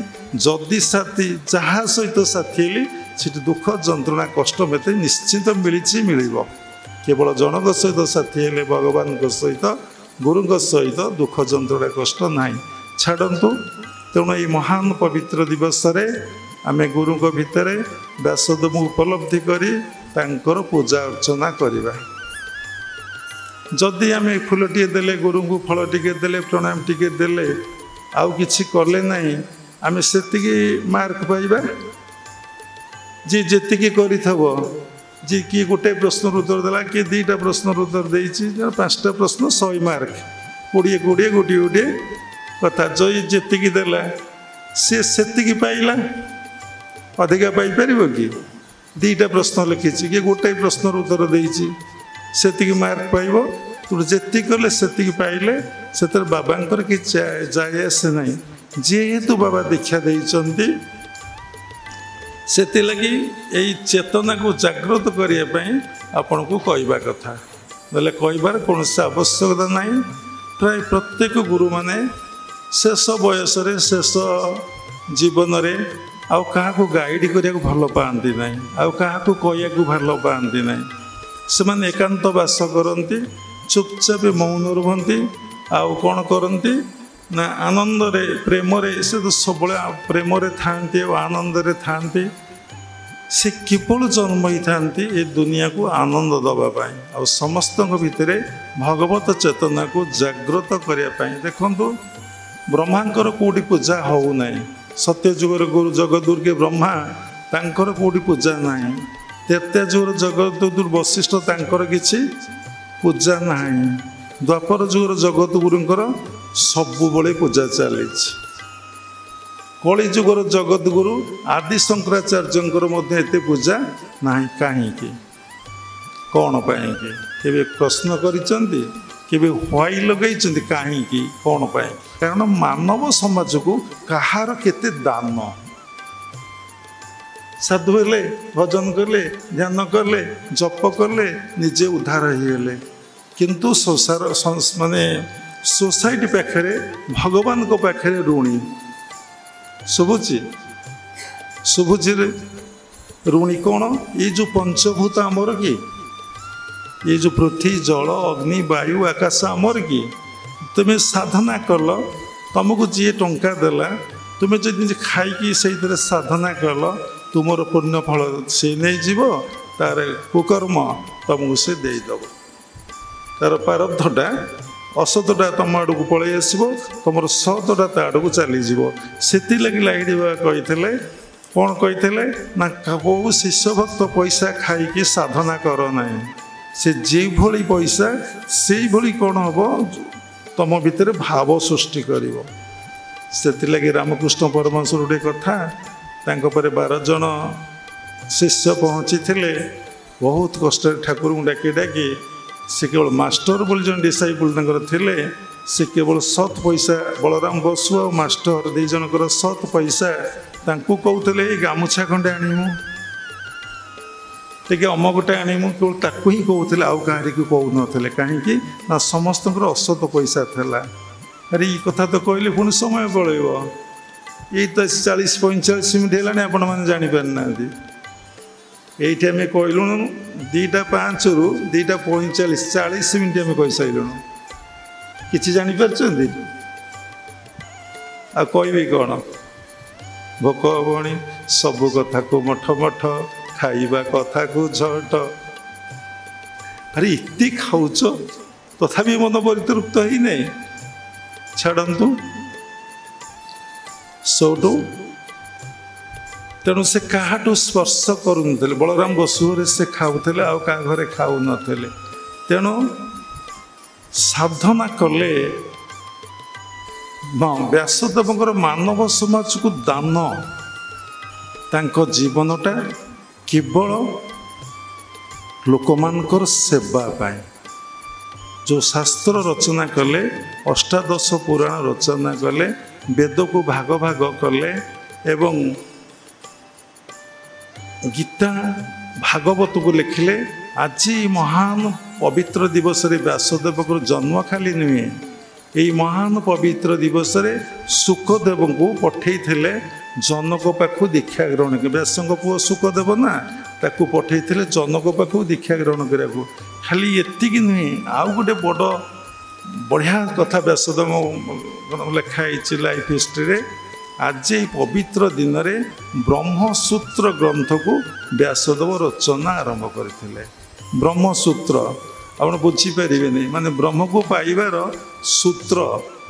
ଯଦି ସାଥୀ ଯାହା ସହିତ ସାଥୀ ହେଲି ସେଠି ଦୁଃଖ ଯନ୍ତ୍ରଣା କଷ୍ଟ ମୋତେ ନିଶ୍ଚିନ୍ତ ମିଳିବ। କେବଳ ଜଣଙ୍କ ସହିତ ସାଥୀ ହେଲେ ଭଗବାନଙ୍କ ସହିତ ଗୁରୁଙ୍କ ସହିତ ଦୁଃଖ ଯନ୍ତ୍ରଣା କଷ୍ଟ ନାହିଁ। ଛାଡ଼ନ୍ତୁ। ତେଣୁ ଏଇ ମହାନ ପବିତ୍ର ଦିବସରେ ଆମେ ଗୁରୁଙ୍କ ଭିତରେ ବ୍ୟାସଦେବଙ୍କୁ ଉପଲବ୍ଧି କରି ତାଙ୍କର ପୂଜା ଅର୍ଚ୍ଚନା କରିବା। ଯଦି ଆମେ ଫୁଲଟିଏ ଦେଲେ, ଗୁରୁଙ୍କୁ ଫଳ ଟିକେ ଦେଲେ, ପ୍ରଣାମ ଟିକେ ଦେଲେ, ଆଉ କିଛି କଲେ ନାହିଁ, ଆମେ ସେତିକି ମାର୍କ ପାଇବା? ଯିଏ ଯେତିକି କରିଥିବ, ଯେ କିଏ ଗୋଟେ ପ୍ରଶ୍ନର ଉତ୍ତର ଦେଲା, କିଏ ଦୁଇଟା ପ୍ରଶ୍ନର ଉତ୍ତର ଦେଇଛି, 5ଟା ପ୍ରଶ୍ନ 100 ମାର୍କ, 20 ଗୋଟିଏ କଥା ଜୟୀ ଯେତିକି ଦେଲା ସିଏ ସେତିକି ପାଇଲା। ଅଧିକା ପାଇପାରିବ କି? 2ଟା ପ୍ରଶ୍ନ ଲେଖିଛି, କିଏ ଗୋଟାଏ ପ୍ରଶ୍ନର ଉତ୍ତର ଦେଇଛି, ସେତିକି ମାର୍କ ପାଇବ। ତେଣୁ ଯେତିକି କଲେ ସେତିକି ପାଇଲେ, ସେଥିରେ ବାବାଙ୍କର କିଛି ଯାଏ ଆସେ ନାହିଁ। ଯେହେତୁ ବାବା ଦୀକ୍ଷା ଦେଇଛନ୍ତି, ସେଥିଲାଗି ଏଇ ଚେତନାକୁ ଜାଗ୍ରତ କରିବା ପାଇଁ ଆପଣଙ୍କୁ କହିବା କଥା, ନହେଲେ କହିବାର କୌଣସି ଆବଶ୍ୟକତା ନାହିଁ। ପ୍ରାୟ ପ୍ରତ୍ୟେକ ଗୁରୁମାନେ ଶେଷ ବୟସରେ, ଶେଷ ଜୀବନରେ ଆଉ କାହାକୁ ଗାଇଡ଼ କରିବାକୁ ଭଲ ପାଆନ୍ତି ନାହିଁ, ଆଉ କାହାକୁ କହିବାକୁ ଭଲ ପାଆନ୍ତି ନାହିଁ। ସେମାନେ ଏକାନ୍ତ ବାସ କରନ୍ତି, ଚୁପଚାପ ମୌନ ରୁହନ୍ତି। ଆଉ କ'ଣ କରନ୍ତି ନା ଆନନ୍ଦରେ, ପ୍ରେମରେ, ସେ ତ ସବୁବେଳେ ପ୍ରେମରେ ଥାଆନ୍ତି ଆଉ ଆନନ୍ଦରେ ଥାଆନ୍ତି। ସେ କେବଳ ଜନ୍ମ ହେଇଥାନ୍ତି ଏ ଦୁନିଆକୁ ଆନନ୍ଦ ଦେବା ପାଇଁ, ଆଉ ସମସ୍ତଙ୍କ ଭିତରେ ଭଗବତ ଚେତନାକୁ ଜାଗ୍ରତ କରିବା ପାଇଁ। ଦେଖନ୍ତୁ, ବ୍ରହ୍ମାଙ୍କର କେଉଁଠି ପୂଜା ହେଉନାହିଁ। ସତ୍ୟଯୁଗର ଗୁରୁ ଜଗଦୁର୍ଗେ ବ୍ରହ୍ମା, ତାଙ୍କର କେଉଁଠି ପୂଜା ନାହିଁ। ତ୍ରେତୟା ଯୁଗର ଜଗଦୁର୍ଗେ ବଶିଷ୍ଠ, ତାଙ୍କର କିଛି ପୂଜା ନାହିଁ। ଦ୍ୱାପର ଯୁଗର ଜଗତଗୁରୁଙ୍କର ସବୁବେଳେ ପୂଜା ଚାଲିଛି। କଳି ଯୁଗର ଜଗତଗୁରୁ ଆଦି ଶଙ୍କରାଚାର୍ଯ୍ୟଙ୍କର ମଧ୍ୟ ଏତେ ପୂଜା ନାହିଁ। କାହିଁକି? କ'ଣ ପାଇଁକି? କେବେ ପ୍ରଶ୍ନ କରିଛନ୍ତି? କେବେ ହ୍ୱାଇ ଲଗାଇଛନ୍ତି? କାହିଁକି? କ'ଣ ପାଇଁ? କାରଣ ମାନବ ସମାଜକୁ କାହାର କେତେ ଦାନ। ସାଧୁ ହେଲେ, ଭଜନ କଲେ, ଧ୍ୟାନ କଲେ, ଜପ କଲେ, ନିଜେ ଉଦ୍ଧାର ହେଇଗଲେ। କିନ୍ତୁ ସୋସାଇଟି ପାଖରେ, ଭଗବାନଙ୍କ ପାଖରେ ଋଣୀ। ଶୁଭୁଚିରେ ଋଣୀ କ'ଣ? ଏଇ ଯେଉଁ ପଞ୍ଚଭୂତ ଆମର କି? ଏଇ ଯେଉଁ ପୃଥିବୀ, ଜଳ, ଅଗ୍ନି, ବାୟୁ, ଆକାଶ ଆମର କି? ତୁମେ ସାଧନା କଲ, ତୁମକୁ ଯିଏ ଟଙ୍କା ଦେଲା, ତୁମେ ଯଦି ଖାଇକି ସେଇଥିରେ ସାଧନା କଲ, ତୁମର ପୁଣ୍ୟ ଫଳ ସେ ନେଇଯିବ, ତାର କୁକର୍ମ ତୁମକୁ ସେ ଦେଇଦେବ। ତାର ପ୍ରାରବ୍ଧଟା, ଅସତଟା ତମ ଆଡ଼କୁ ପଳେଇ ଆସିବ, ତୁମର ସତଟା ତା ଆଡ଼କୁ ଚାଲିଯିବ। ସେଥିଲାଗି ଲାହିଡ଼ି ବାବା କହିଥିଲେ, କ'ଣ କହିଥିଲେ ନା, କେଉଁ ଶିଷ୍ୟ ଭକ୍ତ ପଇସା ଖାଇକି ସାଧନା କର ନାହିଁ। ସେ ଯେଭଳି ପଇସା ସେଇଭଳି କ'ଣ ହେବ, ତୁମ ଭିତରେ ଭାବ ସୃଷ୍ଟି କରିବ। ସେଥିଲାଗି ରାମକୃଷ୍ଣ ପରମହଂସର ଗୋଟେ କଥା, ତାଙ୍କ ପରେ 12 ଜଣ ଶିଷ୍ୟ ପହଞ୍ଚିଥିଲେ। ବହୁତ କଷ୍ଟରେ ଠାକୁରଙ୍କୁ ଡାକି ସେ କେବଳ ମାଷ୍ଟର ବୋଲି ଜଣେ ଡିସାଇପୁଲ ତାଙ୍କର ଥିଲେ। ସେ କେବଳ ସତ୍ ପଇସା, ବଳରାମ ବସୁ ଆଉ ମାଷ୍ଟର 2 ଜଣଙ୍କର ସତ୍ ପଇସା ତାଙ୍କୁ କହୁଥିଲେ, ଏଇ ଗାମୁଛା ଖଣ୍ଡେ ଆଣିମୁ, ଟିକେ ଅମକଟା ଆଣିମୁ, କେବଳ ତାକୁ ହିଁ କହୁଥିଲେ, ଆଉ କାହାରିକୁ କହୁନଥିଲେ। କାହିଁକି ନା ସମସ୍ତଙ୍କର ଅସତ ପଇସା ଥିଲା। ଆରେ ଏଇ କଥା ତ କହିଲେ ପୁଣି ସମୟ ପଳେଇବ। ଏଇ ତ 40-45 ମିନିଟ୍ ହେଲାଣି, ଆପଣମାନେ ଜାଣିପାରିନାହାନ୍ତି। এইটি আমি কইলুণু 2:05 ରୁ 2:45, 40 ମିନିଟ୍ ଆମେ କହିସାରିଲୁଣୁ। କିଛି ଜାଣିପାରୁଛନ୍ତି? ଆଉ କହିବି କ'ଣ? ଭୋକ ହବଣି, ସବୁ କଥାକୁ ମଠ ମଠ, ଖାଇବା କଥାକୁ ଝଟ। ଆରେ ଏତେ ଖାଉଛ ତଥାପି ମନ ପରିତୃପ୍ତ ହେଇନାହିଁ। ଛାଡ଼ନ୍ତୁ ସୋଠୁ ତେଣୁ ସେ କାହାଠୁ ସ୍ପର୍ଶ କରୁନଥିଲେ। ବଳରାମ ବସୁ ଘରେ ସେ ଖାଉଥିଲେ, ଆଉ କାହା ଘରେ ଖାଉନଥିଲେ। ତେଣୁ ସାଧନା କଲେ ବ୍ୟାସଦେବଙ୍କର ମାନବ ସମାଜକୁ ଦାନ, ତାଙ୍କ ଜୀବନଟା କେବଳ ଲୋକମାନଙ୍କର ସେବା ପାଇଁ। ଯେଉଁ ଶାସ୍ତ୍ର ରଚନା କଲେ, ଅଷ୍ଟାଦଶ ପୁରାଣ ରଚନା କଲେ, ବେଦକୁ ଭାଗ ଭାଗ କଲେ ଏବଂ ଗୀତା ଭାଗବତକୁ ଲେଖିଲେ। ଆଜି ମହାନ ପବିତ୍ର ଦିବସରେ ବ୍ୟାସଦେବଙ୍କର ଜନ୍ମ ଖାଲି ନୁହେଁ, ଏହି ମହାନ ପବିତ୍ର ଦିବସରେ ଶୁକଦେବଙ୍କୁ ପଠେଇଥିଲେ ଜନକ ପାଖକୁ ଦୀକ୍ଷା ଗ୍ରହଣ କରି। ବ୍ୟାସଙ୍କ ପୁଅ ଶୁକଦେବ ନା, ତାକୁ ପଠେଇଥିଲେ ଜନକ ପାଖକୁ ଦୀକ୍ଷା ଗ୍ରହଣ କରିବାକୁ। ଖାଲି ଏତିକି ନୁହେଁ, ଆଉ ଗୋଟେ ବଢ଼ିଆ କଥା ବ୍ୟାସଦେବ ଲେଖା ହେଇଛି ଲାଇଫ୍ ହିଷ୍ଟ୍ରିରେ। ଆଜି ଏହି ପବିତ୍ର ଦିନରେ ବ୍ରହ୍ମସୂତ୍ର ଗ୍ରନ୍ଥକୁ ବ୍ୟାସଦେବ ରଚନା ଆରମ୍ଭ କରିଥିଲେ। ବ୍ରହ୍ମସୂତ୍ର ଆପଣ ବୁଝିପାରିବେନି, ମାନେ ବ୍ରହ୍ମକୁ ପାଇବାର ସୂତ୍ର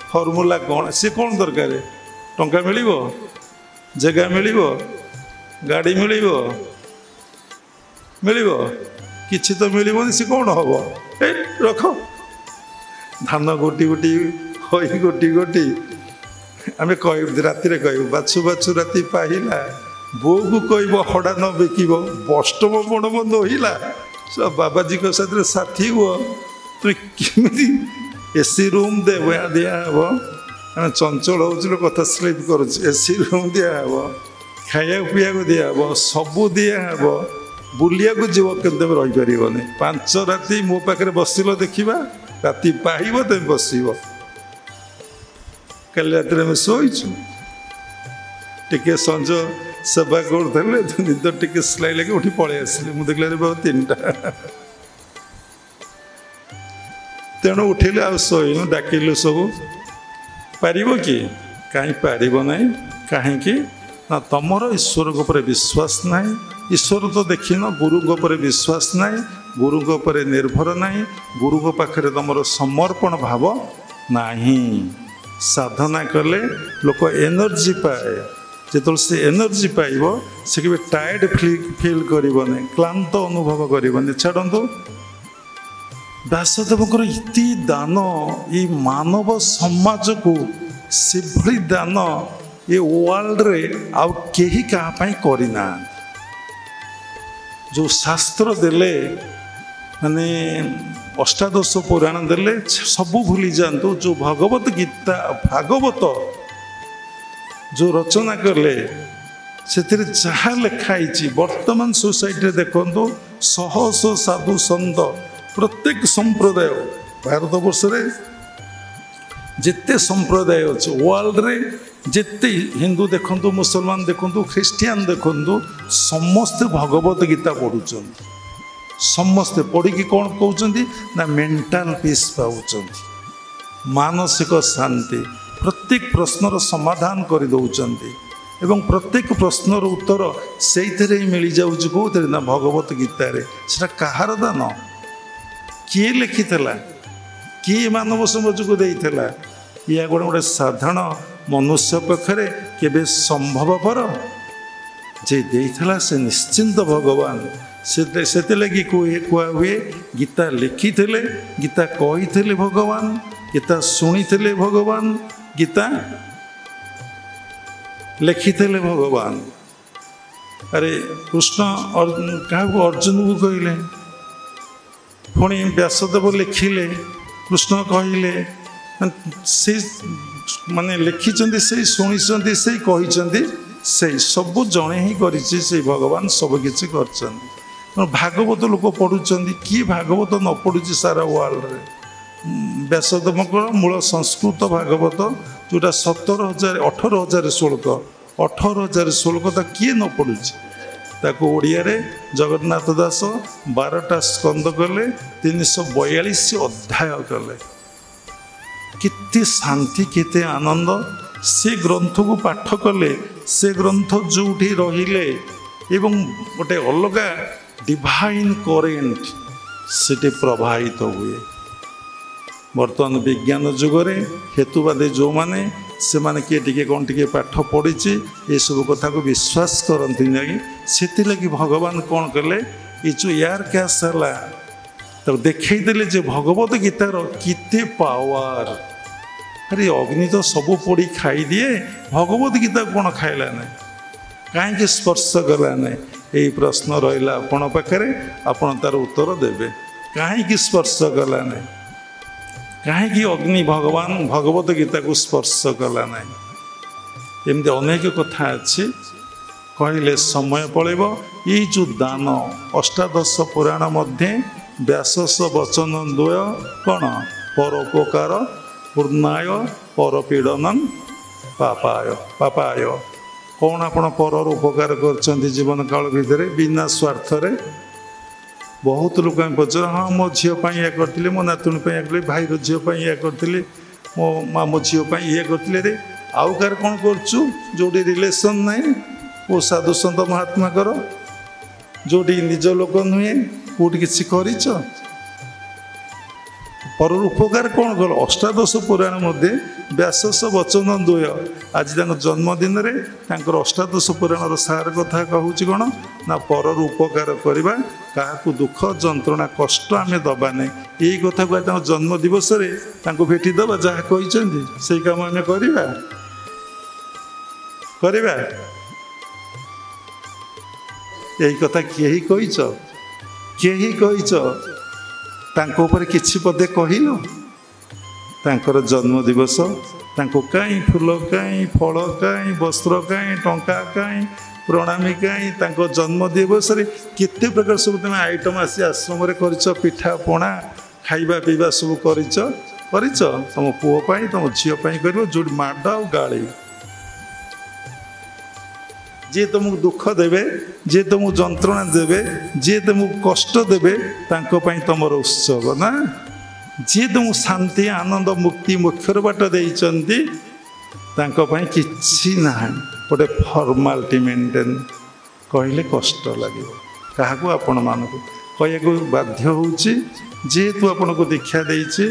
ଫର୍ମୁଲା କ'ଣ? ସେ କ'ଣ ଦରକାର? ଟଙ୍କା ମିଳିବ, ଜାଗା ମିଳିବ, ଗାଡ଼ି ମିଳିବ କିଛି ତ ମିଳିବନି। ସେ କ'ଣ ହବ? ଏ ରଖ ଧାନ ଗୋଟି ଗୋଟି ହୋଇ ଗୋଟି ଗୋଟି ଆମେ କହିବୁ, ରାତିରେ କହିବୁ ବାଛୁ ବାଛୁ ରାତି ପାହିଲା, ବୋଉକୁ କହିବ ହଡ଼ା ନ ବିକିବ, ବଷ୍ଟମ ବଣ ବନ୍ଦ ହୋଇଲା, ବାବାଜୀଙ୍କ ସାଥିରେ ସାଥୀ ହୁଅ। ତୁମେ କେମିତି ଏସି ରୁମ୍ ଦିଆହେବ, ଆମେ ଚଞ୍ଚଳ ହେଉଛୁ, କଥା ସ୍ଲିପ୍ କରୁଛୁ। ଏସି ରୁମ୍ ଦିଆହେବ, ଖାଇବାକୁ ପିଇବାକୁ ଦିଆହେବ, ସବୁ ଦିଆହେବ, ବୁଲିବାକୁ ଯିବ କିନ୍ତୁ ତମେ ରହିପାରିବନି। 5 ରାତି ମୋ ପାଖରେ ବସିଲ ଦେଖିବା, ରାତି ପାହିବ ତମେ ବସିବ। କାଲି ରାତିରେ ଆମେ ଶୋଇଛୁ, ଟିକେ ସଞ୍ଜ ସେବା କରୁଥିଲେ, ନିଦ ଟିକେ ସିଲାଇ ଲାଗି ଉଠି ପଳେଇ ଆସିଲି। ମୁଁ ଦେଖିଲା ବାବୁ 3ଟା। ତେଣୁ ଉଠିଲେ ଆଉ ଶୋଇନୁ, ଡାକିଲୁ ସବୁ। ପାରିବ କି? କାହିଁ ପାରିବ ନାହିଁ? କାହିଁକି ନା ତମର ଈଶ୍ୱରଙ୍କ ଉପରେ ବିଶ୍ୱାସ ନାହିଁ। ଈଶ୍ୱର ତ ଦେଖିନ, ଗୁରୁଙ୍କ ଉପରେ ବିଶ୍ୱାସ ନାହିଁ, ଗୁରୁଙ୍କ ଉପରେ ନିର୍ଭର ନାହିଁ, ଗୁରୁଙ୍କ ପାଖରେ ତମର ସମର୍ପଣ ଭାବ ନାହିଁ। ସାଧନା କଲେ ଲୋକ ଏନର୍ଜି ପାଏ। ଯେତେବେଳେ ସେ ଏନର୍ଜି ପାଇବ, ସେ କେବେ ଟାୟାର୍ଡ ଫିଲ୍ କରିବନି, କ୍ଳାନ୍ତ ଅନୁଭବ କରିବନି। ଛାଡ଼ନ୍ତୁ, ବ୍ୟାସଦେବଙ୍କର ଇତି ଦାନ ଏ ମାନବ ସମାଜକୁ, ସେଭଳି ଦାନ ଏ ୱାର୍ଲଡରେ ଆଉ କେହି କାହା ପାଇଁ କରିନାହାନ୍ତି। ଯେଉଁ ଶାସ୍ତ୍ର ଦେଲେ, ମାନେ ଅଷ୍ଟାଦଶ ପୁରାଣ ଦେଲେ, ସବୁ ଭୁଲି ଯାଆନ୍ତୁ। ଯେଉଁ ଭଗବତ ଗୀତା ଭାଗବତ ଯେଉଁ ରଚନା କଲେ, ସେଥିରେ ଯାହା ଲେଖା ହେଇଛି, ବର୍ତ୍ତମାନ ସୋସାଇଟିରେ ଦେଖନ୍ତୁ, ଶହ ଶହ ସାଧୁ ସନ୍ଥ, ପ୍ରତ୍ୟେକ ସମ୍ପ୍ରଦାୟ, ଭାରତବର୍ଷରେ ଯେତେ ସମ୍ପ୍ରଦାୟ ଅଛି, ୱାର୍ଲଡରେ ଯେତେ ହିନ୍ଦୁ ଦେଖନ୍ତୁ, ମୁସଲମାନ ଦେଖନ୍ତୁ, ଖ୍ରୀଷ୍ଟିଆନ ଦେଖନ୍ତୁ, ସମସ୍ତେ ଭଗବତ ଗୀତା ପଢ଼ୁଛନ୍ତି। ସମସ୍ତେ ପଢ଼ିକି କ'ଣ କହୁଛନ୍ତି ନା ମେଣ୍ଟାଲ ପିସ୍ ପାଉଛନ୍ତି, ମାନସିକ ଶାନ୍ତି। ପ୍ରତ୍ୟେକ ପ୍ରଶ୍ନର ସମାଧାନ କରିଦେଉଛନ୍ତି ଏବଂ ପ୍ରତ୍ୟେକ ପ୍ରଶ୍ନର ଉତ୍ତର ସେଇଥିରେ ହିଁ ମିଳିଯାଉଛି। କେଉଁଥିରେ? ନା ଭଗବତ ଗୀତାରେ। ସେଟା କାହାର ଦାନ? କିଏ ଲେଖିଥିଲା? କିଏ ମାନବ ସମାଜକୁ ଦେଇଥିଲା? ଏହା ଗୋଟେ ସାଧାରଣ ମନୁଷ୍ୟ ପକ୍ଷରେ କେବେ ସମ୍ଭବପର? ଯେ ଦେଇଥିଲା ସେ ନିଶ୍ଚିନ୍ତ ଭଗବାନ। ସେଥିଲାଗି କୁହା ହୁଏ, ଗୀତା ଲେଖିଥିଲେ, ଗୀତା କହିଥିଲେ ଭଗବାନ, ଗୀତା ଶୁଣିଥିଲେ ଭଗବାନ, ଗୀତା ଲେଖିଥିଲେ ଭଗବାନ। ଆରେ କୃଷ୍ଣ କାହାକୁ? ଅର୍ଜୁନକୁ କହିଲେ, ପୁଣି ବ୍ୟାସଦେବ ଲେଖିଲେ, କୃଷ୍ଣ କହିଲେ। ସେ ମାନେ ଲେଖିଛନ୍ତି, ସେଇ ଶୁଣିଛନ୍ତି, ସେଇ କହିଛନ୍ତି, ସେଇ ସବୁ ଜଣେ ହିଁ କରିଛି। ସେଇ ଭଗବାନ ସବୁ କିଛି କରିଛନ୍ତି। ଭାଗବତ ଲୋକ ପଢ଼ୁଛନ୍ତି, କିଏ ଭାଗବତ ନ ପଢ଼ୁଛି ସାରା ୱାର୍ଲଡରେ? ବ୍ୟାସଦେବଙ୍କର ମୂଳ ସଂସ୍କୃତ ଭାଗବତ, ଯେଉଁଟା 18,000 ଶ୍ଲୋକ, 18,000 ଶ୍ଲୋକ, ତା କିଏ ନ ପଢ଼ୁଛି? ତାକୁ ଓଡ଼ିଆରେ ଜଗନ୍ନାଥ ଦାସ 12ଟା ସ୍କନ୍ଦ କଲେ, 342 ଅଧ୍ୟାୟ କଲେ। କେତେ ଶାନ୍ତି, କେତେ ଆନନ୍ଦ! ସେ ଗ୍ରନ୍ଥକୁ ପାଠ କଲେ, ସେ ଗ୍ରନ୍ଥ ଯେଉଁଠି ରହିଲେ ଏବଂ ଗୋଟେ ଅଲଗା ଡିଭାଇନ୍ କରେଣ୍ଟ, ସେଠି ପ୍ରବାହିତ ହୁଏ। ବର୍ତ୍ତମାନ ବିଜ୍ଞାନ ଯୁଗରେ ହେତୁବାଦୀ ଯେଉଁମାନେ ସେମାନେ କିଏ ଟିକେ କ'ଣ ଟିକେ ପାଠ ପଢ଼ିଛି ଏସବୁ କଥାକୁ ବିଶ୍ୱାସ କରନ୍ତି ନାହିଁ। ସେଥିଲାଗି ଭଗବାନ କ'ଣ କଲେ, ଏ ଯେଉଁ ଏୟାର କ୍ୟାସ୍ ହେଲା ତାକୁ ଦେଖେଇଦେଲେ ଯେ ଭଗବତ ଗୀତାର କେତେ ପାୱାର। ଆରେ ଅଗ୍ନି ତ ସବୁ ପୋଡ଼ି ଖାଇଦିଏ, ଭଗବତ ଗୀତା କ'ଣ ଖାଇଲା ନାହିଁ, କାହିଁକି ସ୍ପର୍ଶ କଲା ନାହିଁ? ଏଇ ପ୍ରଶ୍ନ ରହିଲା ଆପଣ ପାଖରେ, ଆପଣ ତାର ଉତ୍ତର ଦେବେ। କାହିଁକି ସ୍ପର୍ଶ କଲା ନାହିଁ? କାହିଁକି ଅଗ୍ନି ଭଗବାନ ଭଗବତ ଗୀତାକୁ ସ୍ପର୍ଶ କଲା ନାହିଁ? ଏମିତି ଅନେକ କଥା ଅଛି, କହିଲେ ସମୟ ପଳେଇବ। ଏଇ ଯେଉଁ ଦାନ ଅଷ୍ଟାଦଶ ପୁରାଣ ମଧ୍ୟରେ ବ୍ୟାସସ ବଚନ ଦ୍ୱୟ କ'ଣ? ପରୋପକାର ପୂର୍ଣ୍ଣାୟ ପରପୀଡ଼ନଂ ପାପାୟ। କ'ଣ ଆପଣ ପରର ଉପକାର କରିଛନ୍ତି ଜୀବନ କାଳ ଭିତରେ ବିନା ସ୍ୱାର୍ଥରେ? ବହୁତ ଲୋକ ଆମେ ପଚାର, ହଁ ମୋ ଝିଅ ପାଇଁ ଇଏ କରିଥିଲି, ମୋ ନାତୁଣୀ ପାଇଁ ଇଏ କରିଥିଲି, ଭାଇର ଝିଅ ପାଇଁ ଇଏ କରିଥିଲି, ମୋ ଝିଅ ପାଇଁ ଇଏ କରିଥିଲେ। ରେ ଆଉ କାହାର କ'ଣ କରୁଛୁ? ଯେଉଁଠି ରିଲେସନ୍ ନାହିଁ, ଓ ସାଧୁ ସନ୍ଥ ମହାତ୍ମାଙ୍କର ଯେଉଁଠି ନିଜ ଲୋକ ନୁହେଁ, କେଉଁଠି କିଛି କରିଛ? ପରର ଉପକାର କ'ଣ କଲ? ଅଷ୍ଟାଦଶ ପୁରାଣ ମଧ୍ୟରେ ବ୍ୟାସସ ବଚନ ଦ୍ୱୟ। ଆଜି ତାଙ୍କ ଜନ୍ମଦିନରେ ତାଙ୍କର ଅଷ୍ଟାଦଶ ପୁରାଣର ସାର କଥା କହୁଛି କ'ଣ ନା, ପରର ଉପକାର କରିବା, କାହାକୁ ଦୁଃଖ ଯନ୍ତ୍ରଣା କଷ୍ଟ ଆମେ ଦେବା ନାହିଁ। ଏଇ କଥାକୁ ତାଙ୍କ ଜନ୍ମ ଦିବସରେ ତାଙ୍କୁ ଭେଟିଦେବା, ଯାହା କହିଛନ୍ତି ସେଇ କାମ ଆମେ କରିବା। ଏଇ କଥା କେହି କହିଛ? କେହି କହିଛ? ତାଙ୍କ ଉପରେ କିଛି ପଦେ କହିଲ? ତାଙ୍କର ଜନ୍ମ ଦିବସ, ତାଙ୍କୁ କାହିଁ ଫୁଲ, କାହିଁ ଫଳ, କାହିଁ ବସ୍ତ୍ର, କାହିଁ ଟଙ୍କା, କାହିଁ ପ୍ରଣାମୀ, କାହିଁ ତାଙ୍କ ଜନ୍ମ ଦିବସରେ କେତେ ପ୍ରକାର ସବୁ ତୁମେ ଆଇଟମ୍ ଆସି ଆଶ୍ରମରେ କରିଛ, ପିଠା ପଣା ଖାଇବା ପିଇବା ସବୁ କରିଛ। ତମ ପୁଅ ପାଇଁ ତମ ଝିଅ ପାଇଁ କରିବ, ଯେଉଁଠି ମାଡ଼ ଆଉ ଗାଳି। ଯିଏ ତୁମକୁ ଦୁଃଖ ଦେବେ, ଯିଏ ତୁମକୁ ଯନ୍ତ୍ରଣା ଦେବେ, ଯିଏ ତୁମକୁ କଷ୍ଟ ଦେବେ, ତାଙ୍କ ପାଇଁ ତୁମର ଉତ୍ସବ ନା। ଯିଏ ତୁମକୁ ଶାନ୍ତି ଆନନ୍ଦ ମୁକ୍ତି ମୋକ୍ଷର ବାଟ ଦେଇଛନ୍ତି, ତାଙ୍କ ପାଇଁ କିଛି ନାହିଁ। ଗୋଟେ ଫର୍ମାଲିଟି ମେଣ୍ଟେନ୍ କହିଲେ କଷ୍ଟ ଲାଗିବ କାହାକୁ? ଆପଣମାନଙ୍କୁ କହିବାକୁ ବାଧ୍ୟ ହେଉଛି। ଯେହେତୁ ଆପଣଙ୍କୁ ଦୀକ୍ଷା ଦେଇଛି,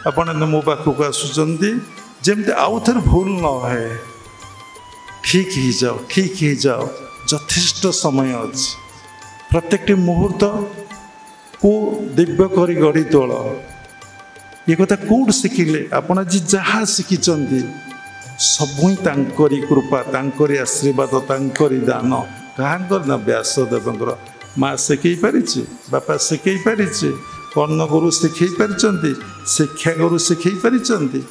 ଆପଣ ମୋ ପାଖକୁ ଆସୁଛନ୍ତି, ଯେମିତି ଆଉ ଥରେ ଭୁଲ ନ ହୁଏ। ଠିକ୍ ହେଇଯାଅ। ଯଥେଷ୍ଟ ସମୟ ଅଛି। ପ୍ରତ୍ୟେକଟି ମୁହୂର୍ତ୍ତକୁ ଦିବ୍ୟ କରି ଗଢ଼ି ତୋଳ। ଏ କଥା କେଉଁଠୁ ଶିଖିଲେ? ଆପଣ ଆଜି ଯାହା ଶିଖିଛନ୍ତି ସବୁ ହିଁ ତାଙ୍କରି କୃପା, ତାଙ୍କରି ଆଶୀର୍ବାଦ, ତାଙ୍କରି ଦାନ। କାହାଙ୍କର ନା? ବ୍ୟାସଦେବଙ୍କର। ମା ଶିଖେଇ ପାରିଛି, ବାପା ଶିଖେଇ ପାରିଛି, କର୍ଣ୍ଣଗୁରୁ ଶିଖେଇ ପାରିଛନ୍ତି, ଶିକ୍ଷାଗୁରୁ ଶିଖେଇ ପାରିଛନ୍ତି।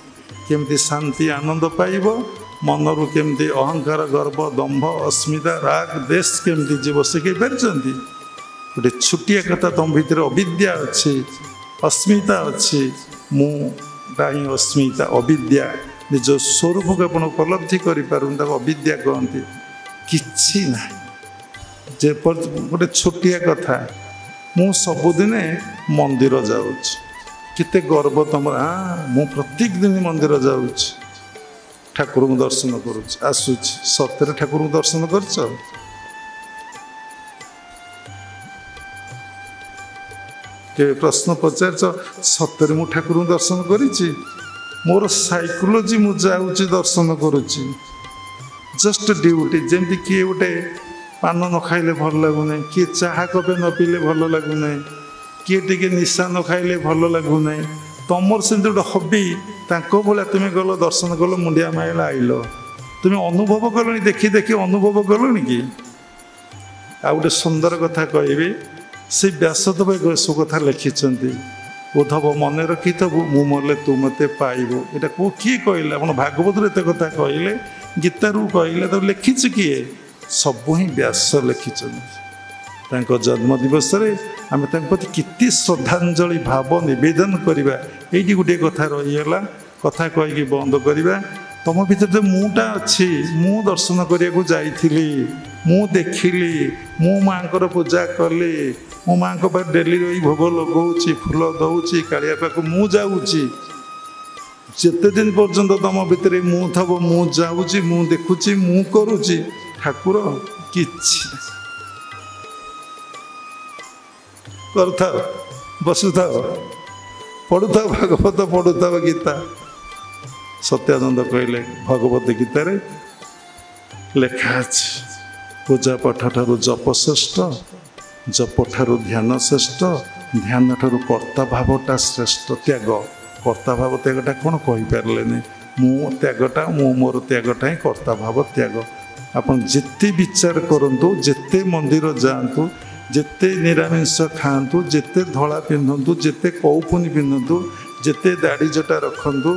କେମିତି ଶାନ୍ତି ଆନନ୍ଦ ପାଇବ, ମନରୁ କେମିତି ଅହଙ୍କାର ଗର୍ବ ଦମ୍ଭ ଅସ୍ମିତା ରାଗ ଦେଶ କେମିତି ଯିବ ଶିଖେଇ ପାରିଛନ୍ତି। ଗୋଟେ ଛୋଟିଆ କଥା, ତମ ଭିତରେ ଅବିଦ୍ୟା ଅଛି, ଅସ୍ମିତା ଅଛି। ମୁଁଟା ହିଁ ଅସ୍ମିତା, ଅବିଦ୍ୟା। ନିଜ ସ୍ୱରୂପକୁ ଆପଣ ଉପଲବ୍ଧି କରିପାରୁନି, ତାକୁ ଅବିଦ୍ୟା କହନ୍ତି। କିଛି ନାହିଁ। ଯେ ଗୋଟେ ଛୋଟିଆ କଥା, ମୁଁ ସବୁଦିନେ ମନ୍ଦିର ଯାଉଛି। କେତେ ଗର୍ବ ତମର? ମୁଁ ପ୍ରତ୍ୟେକ ଦିନ ମନ୍ଦିର ଯାଉଛି, ଠାକୁରଙ୍କୁ ଦର୍ଶନ କରୁଛି, ଆସୁଛି। ସତରେ ଠାକୁରଙ୍କୁ ଦର୍ଶନ କରିଛ? କେବେ ପ୍ରଶ୍ନ ପଚାରିଛ, ସତରେ ମୁଁ ଠାକୁରଙ୍କୁ ଦର୍ଶନ କରିଛି? ମୋର ସାଇକୋଲୋଜି, ମୁଁ ଯାଉଛି ଦର୍ଶନ କରୁଛି, ଜଷ୍ଟ ଡ୍ୟୁଟି। ଯେମିତି କିଏ ଗୋଟେ ପାନ ନ ଖାଇଲେ ଭଲ ଲାଗୁନାହିଁ, କିଏ ଚାହା କପେ ନ ପିଇଲେ ଭଲ ଲାଗୁନାହିଁ, କିଏ ଟିକେ ନିଶା ନ ଖାଇଲେ ଭଲ ଲାଗୁନାହିଁ। ତମର ସେମିତି ଗୋଟେ ହବି, ତାଙ୍କ ଭଳିଆ ତୁମେ ଗଲ ଦର୍ଶନ କଲ, ମୁଣ୍ଡିଆ ମାଇଲା ଆଇଲ। ତୁମେ ଅନୁଭବ କଲଣି? ଦେଖି ଅନୁଭବ କଲଣି କି? ଆଉ ଗୋଟେ ସୁନ୍ଦର କଥା କହିବି, ସେ ବ୍ୟାସଦେବ ସବୁ କଥା ଲେଖିଛନ୍ତି। ଉଦ୍ଧବ ମନେ ରଖିଥବୁ, ମୁଁ ମଲେ ତୁ ମୋତେ ପାଇବୁ। ଏଇଟା କିଏ କହିଲେ? ଆପଣ ଭାଗବତରୁ ଏତେ କଥା କହିଲେ, ଗୀତାରୁ କହିଲେ, ତାକୁ ଲେଖିଛି କିଏ? ସବୁ ହିଁ ବ୍ୟାସ ଲେଖିଛନ୍ତି। ତାଙ୍କ ଜନ୍ମ ଦିବସରେ ଆମେ ତାଙ୍କ ପ୍ରତି କେତେ ଶ୍ରଦ୍ଧାଞ୍ଜଳି ଭାବ ନିବେଦନ କରିବା। ଏଇଠି ଗୋଟିଏ କଥା ରହିଗଲା, କଥା କହିକି ବନ୍ଦ କରିବା। ତମ ଭିତରେ ତ ମୁଁଟା ଅଛି। ମୁଁ ଦର୍ଶନ କରିବାକୁ ଯାଇଥିଲି, ମୁଁ ଦେଖିଲି, ମୁଁ ମାଆଙ୍କର ପୂଜା କଲି, ମୁଁ ମାଆଙ୍କ ପାଖରେ ଡେଲି ରହି ଭୋଗ ଲଗାଉଛି, ଫୁଲ ଦେଉଛି, କାଳିଆ ପାଖକୁ ମୁଁ ଯାଉଛି। ଯେତେ ଦିନ ପର୍ଯ୍ୟନ୍ତ ତମ ଭିତରେ ମୁଁ ଥବ, ମୁଁ ଯାଉଛି, ମୁଁ ଦେଖୁଛି, ମୁଁ କରୁଛି, ଠାକୁର କିଛି କରୁଥାଉ। ବସୁଥାଅ, ପଢ଼ୁଥାଅ ଭାଗବତ, ପଢ଼ୁଥାଅ ଗୀତା। ସତ୍ୟାନନ୍ଦ କହିଲେ ଭଗବତ ଗୀତାରେ ଲେଖା ଅଛି ପୂଜା ପାଠ ଠାରୁ ଜପ ଶ୍ରେଷ୍ଠ, ଜପ ଠାରୁ ଧ୍ୟାନ ଶ୍ରେଷ୍ଠ, ଧ୍ୟାନ ଠାରୁ କର୍ତ୍ତା ଭାବଟା ଶ୍ରେଷ୍ଠ। ତ୍ୟାଗ, କର୍ତ୍ତା ଭାବ ତ୍ୟାଗଟା କ'ଣ କହିପାରିଲେନି। ମୁଁ ତ୍ୟାଗଟା, ମୁଁ ମୋର ତ୍ୟାଗଟା ହିଁ କର୍ତ୍ତା ଭାବ ତ୍ୟାଗ। ଆପଣ ଯେତେ ବିଚାର କରନ୍ତୁ, ଯେତେ ମନ୍ଦିର ଯାଆନ୍ତୁ, ଯେତେ ନିରାମିଷ ଖାଆନ୍ତୁ, ଯେତେ ଧଳା ପିନ୍ଧନ୍ତୁ, ଯେତେ କୌପୁନି ପିନ୍ଧନ୍ତୁ, ଯେତେ ଦାଢ଼ି ଜଟା ରଖନ୍ତୁ,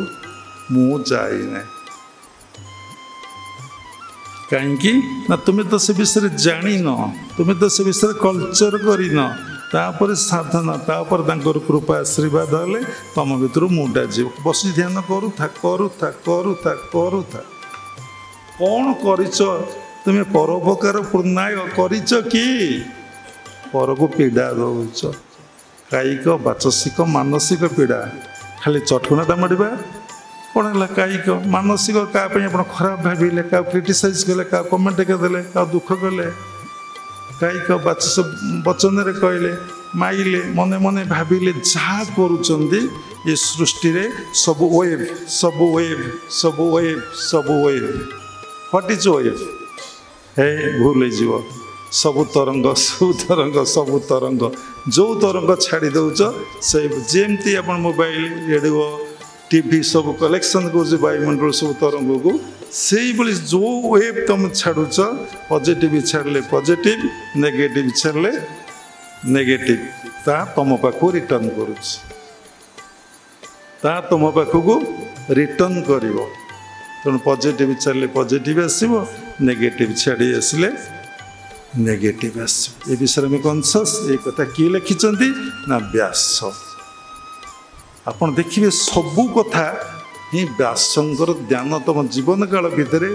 ମୁଁ ଯାଇନାହିଁ। କାହିଁକି ନା ତୁମେ ତ ସେ ବିଷୟରେ ଜାଣିନ, ତୁମେ ତ ସେ ବିଷୟରେ କଲଚର କରିନ। ତାପରେ ସାଧନା, ତାପରେ ତାଙ୍କର କୃପା ଆଶୀର୍ବାଦ ହେଲେ ତମ ଭିତରୁ ମୁଣ୍ଡା ଯିବ। ବସି ଧ୍ୟାନ କରୁଥା କରୁଥା କରୁଥା କରୁଥା। କ'ଣ କରିଛ ତୁମେ? ପରୋପକାର ପୁଣ୍ୟାୟ କରିଛ କି? ପରକୁ ପୀଡ଼ା ଦେଉଛ। କାୟିକ, ବାଚସିକ, ମାନସିକ ପୀଡ଼ା। ଖାଲି ଚଟକଣାଟା ମାଡ଼ିବା କ'ଣ ହେଲା? କାୟିକ, ମାନସିକ କାହା ପାଇଁ ଆପଣ ଖରାପ ଭାବିଲେ, କାହାକୁ କ୍ରିଟିସାଇଜ୍ କଲେ, କାହାକୁ କମେଣ୍ଟ ଦେଲେ, କାହାକୁ ଦୁଃଖ କଲେ। କାୟିକ ବଚନରେ କହିଲେ, ମାଇଲେ, ମନେ ମନେ ଭାବିଲେ, ଯାହା କରୁଛନ୍ତି ଏ ସୃଷ୍ଟିରେ ସବୁ ୱେଭ୍, ସବୁ ୱେଭ୍, ସବୁ ୱେଭ୍, ସବୁ ୱେଭ୍। What is wave? ହେ ଭୁଲ ହେଇଯିବ। ସବୁ ତରଙ୍ଗ, ସବୁ ତରଙ୍ଗ, ସବୁ ତରଙ୍ଗ। ଯେଉଁ ତରଙ୍ଗ ଛାଡ଼ି ଦେଉଛ ସେ, ଯେମିତି ଆପଣ ମୋବାଇଲ, ରେଡ଼ିଓ, ଟିଭି ସବୁ କଲେକ୍ସନ୍ କରୁଛି ବାୟୁମଣ୍ଡଳ ସବୁ ତରଙ୍ଗକୁ, ସେଇଭଳି ଯେଉଁ ୱେଭ୍ ତୁମେ ଛାଡ଼ୁଛ, ପଜିଟିଭ୍ ଛାଡ଼ିଲେ ପଜିଟିଭ୍, ନେଗେଟିଭ୍ ଛାଡ଼ିଲେ ନେଗେଟିଭ୍, ତାହା ତୁମ ପାଖକୁ ରିଟର୍ଣ୍ଣ କରୁଛି। ତାହା ତୁମ ପାଖକୁ ରିଟର୍ଣ୍ଣ କରିବ। ତେଣୁ ପଜିଟିଭ୍ ଛାଡ଼ିଲେ ପଜିଟିଭ୍ ଆସିବ, ନେଗେଟିଭ୍ ଛାଡ଼ି ଆସିଲେ ନେଗେଟିଭ୍ ଆସିବ। ଏ ବିଷୟରେ ଆମେ କନସସ୍। ଏ କଥା କିଏ ଲେଖିଛନ୍ତି? ନା ବ୍ୟାସ। ଆପଣ ଦେଖିବେ ସବୁ କଥା ହିଁ ବ୍ୟାସଙ୍କର ଧ୍ୟାନ। ତମ ଜୀବନ କାଳ ଭିତରେ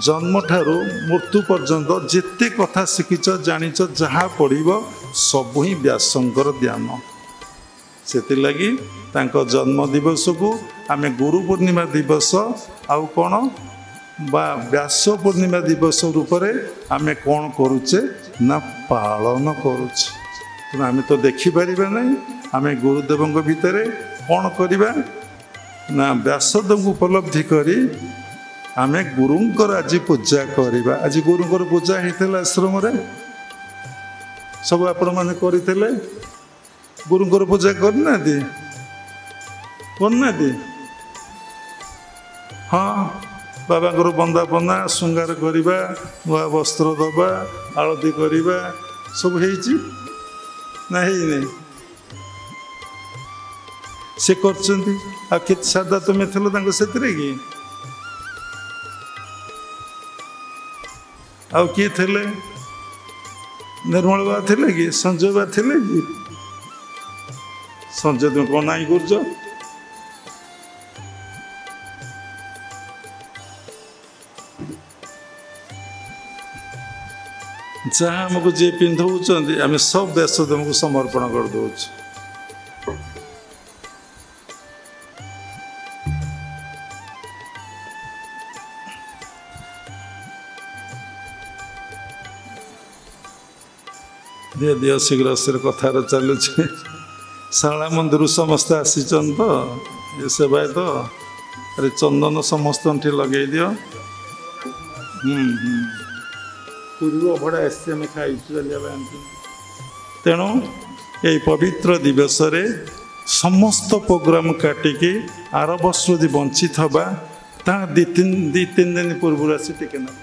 ଜନ୍ମଠାରୁ ମୃତ୍ୟୁ ପର୍ଯ୍ୟନ୍ତ ଯେତେ କଥା ଶିଖିଛ, ଜାଣିଛ, ଯାହା ପଢ଼ିବ ସବୁ ହିଁ ବ୍ୟାସଙ୍କର ଧ୍ୟାନ। ସେଥିଲାଗି ତାଙ୍କ ଜନ୍ମ ଦିବସକୁ ଆମେ ଗୁରୁ ପୂର୍ଣ୍ଣିମା ଦିବସ ଆଉ କ'ଣ ବା ବ୍ୟାସ ପୂର୍ଣ୍ଣିମା ଦିବସ ରୂପରେ ଆମେ କ'ଣ କରୁଛେ? ନା ପାଳନ କରୁଛେ। ତେଣୁ ଆମେ ତ ଦେଖିପାରିବା ନାହିଁ। ଆମେ ଗୁରୁଦେବଙ୍କ ଭିତରେ କ'ଣ କରିବା? ନା ବ୍ୟାସଦେବଙ୍କୁ ଉପଲବ୍ଧି କରି ଆମେ ଗୁରୁଙ୍କର ଆଜି ପୂଜା କରିବା। ଆଜି ଗୁରୁଙ୍କର ପୂଜା ହେଇଥିଲା ଆଶ୍ରମରେ, ସବୁ ଆପଣମାନେ କରିଥିଲେ। ଗୁରୁଙ୍କର ପୂଜା କରିନାହାନ୍ତି? କରିନାହାନ୍ତି? ହଁ, ବାବାଙ୍କର ବନ୍ଦାପନା, ଶୃଙ୍ଗାର କରିବା, ନୂଆ ବସ୍ତ୍ର ଦେବା, ଆଳତି କରିବା, ସବୁ ହେଇଛି ନା ହେଇନି? ସେ କରିଛନ୍ତି। ଆଉ କେତେ ସାଧା ତୁମେ ଥିଲ ତାଙ୍କ ସେଥିରେ କି? ଆଉ କିଏ ଥିଲେ? ନିର୍ମଳ ବା ଥିଲେ କି? ସଞ୍ଜୟ ବା ଥିଲେ କି? ସଞ୍ଜୟ ତୁମେ କ'ଣ ନାହିଁ କରୁଛ? ଯାହା ଆମକୁ ଯିଏ ପିନ୍ଧଉଛନ୍ତି ଆମେ ସବୁ ବ୍ୟାସଦେବଙ୍କୁ ସମର୍ପଣ କରିଦେଉଛୁ। ଦିଅ ଦିଅ ଶୀଘ୍ର ଶୀଘ୍ର କଥାର ଚାଲୁଛି। ଶାଳା ମନ୍ଦିରରୁ ସମସ୍ତେ ଆସିଛନ୍ତି ତ ଏ ସେବାୟତ। ଆରେ ଚନ୍ଦନ ସମସ୍ତଙ୍କୁ ଲଗେଇ ଦିଅ। ପୂର୍ବ ଅଭଡ଼ା ଆସିଛି, ଆମେ ଖାଇଛୁ। ତେଣୁ ଏଇ ପବିତ୍ର ଦିବସରେ ସମସ୍ତ ପ୍ରୋଗ୍ରାମ କାଟିକି ଆର ବର୍ଷ ଯଦି ବଞ୍ଚିଥିବା ତା ଦୁଇ ତିନି ଦିନ ପୂର୍ବରୁ ଆସି ଟିକେ ନେବା।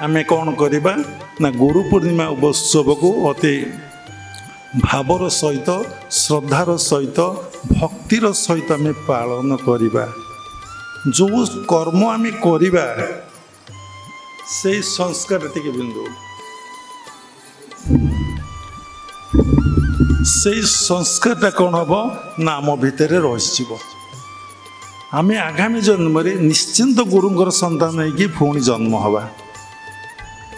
ଆମେ କ'ଣ କରିବା? ନା ଗୁରୁ ପୂର୍ଣ୍ଣିମା ଉତ୍ସବକୁ ଅତି ଭାବର ସହିତ, ଶ୍ରଦ୍ଧାର ସହିତ, ଭକ୍ତିର ସହିତ ଆମେ ପାଳନ କରିବା। ଯେଉଁ କର୍ମ ଆମେ କରିବା ସେଇ ସଂସ୍କାର ଟିକେ ବିନ୍ଦୁ, ସେଇ ସଂସ୍କାରଟା କ'ଣ ହେବ? ନା ଆମ ଭିତରେ ରହିଯିବ। ଆମେ ଆଗାମୀ ଜନ୍ମରେ ନିଶ୍ଚିନ୍ତ ଗୁରୁଙ୍କର ସନ୍ତାନ ହେଇକି ପୁଣି ଜନ୍ମ ହେବା।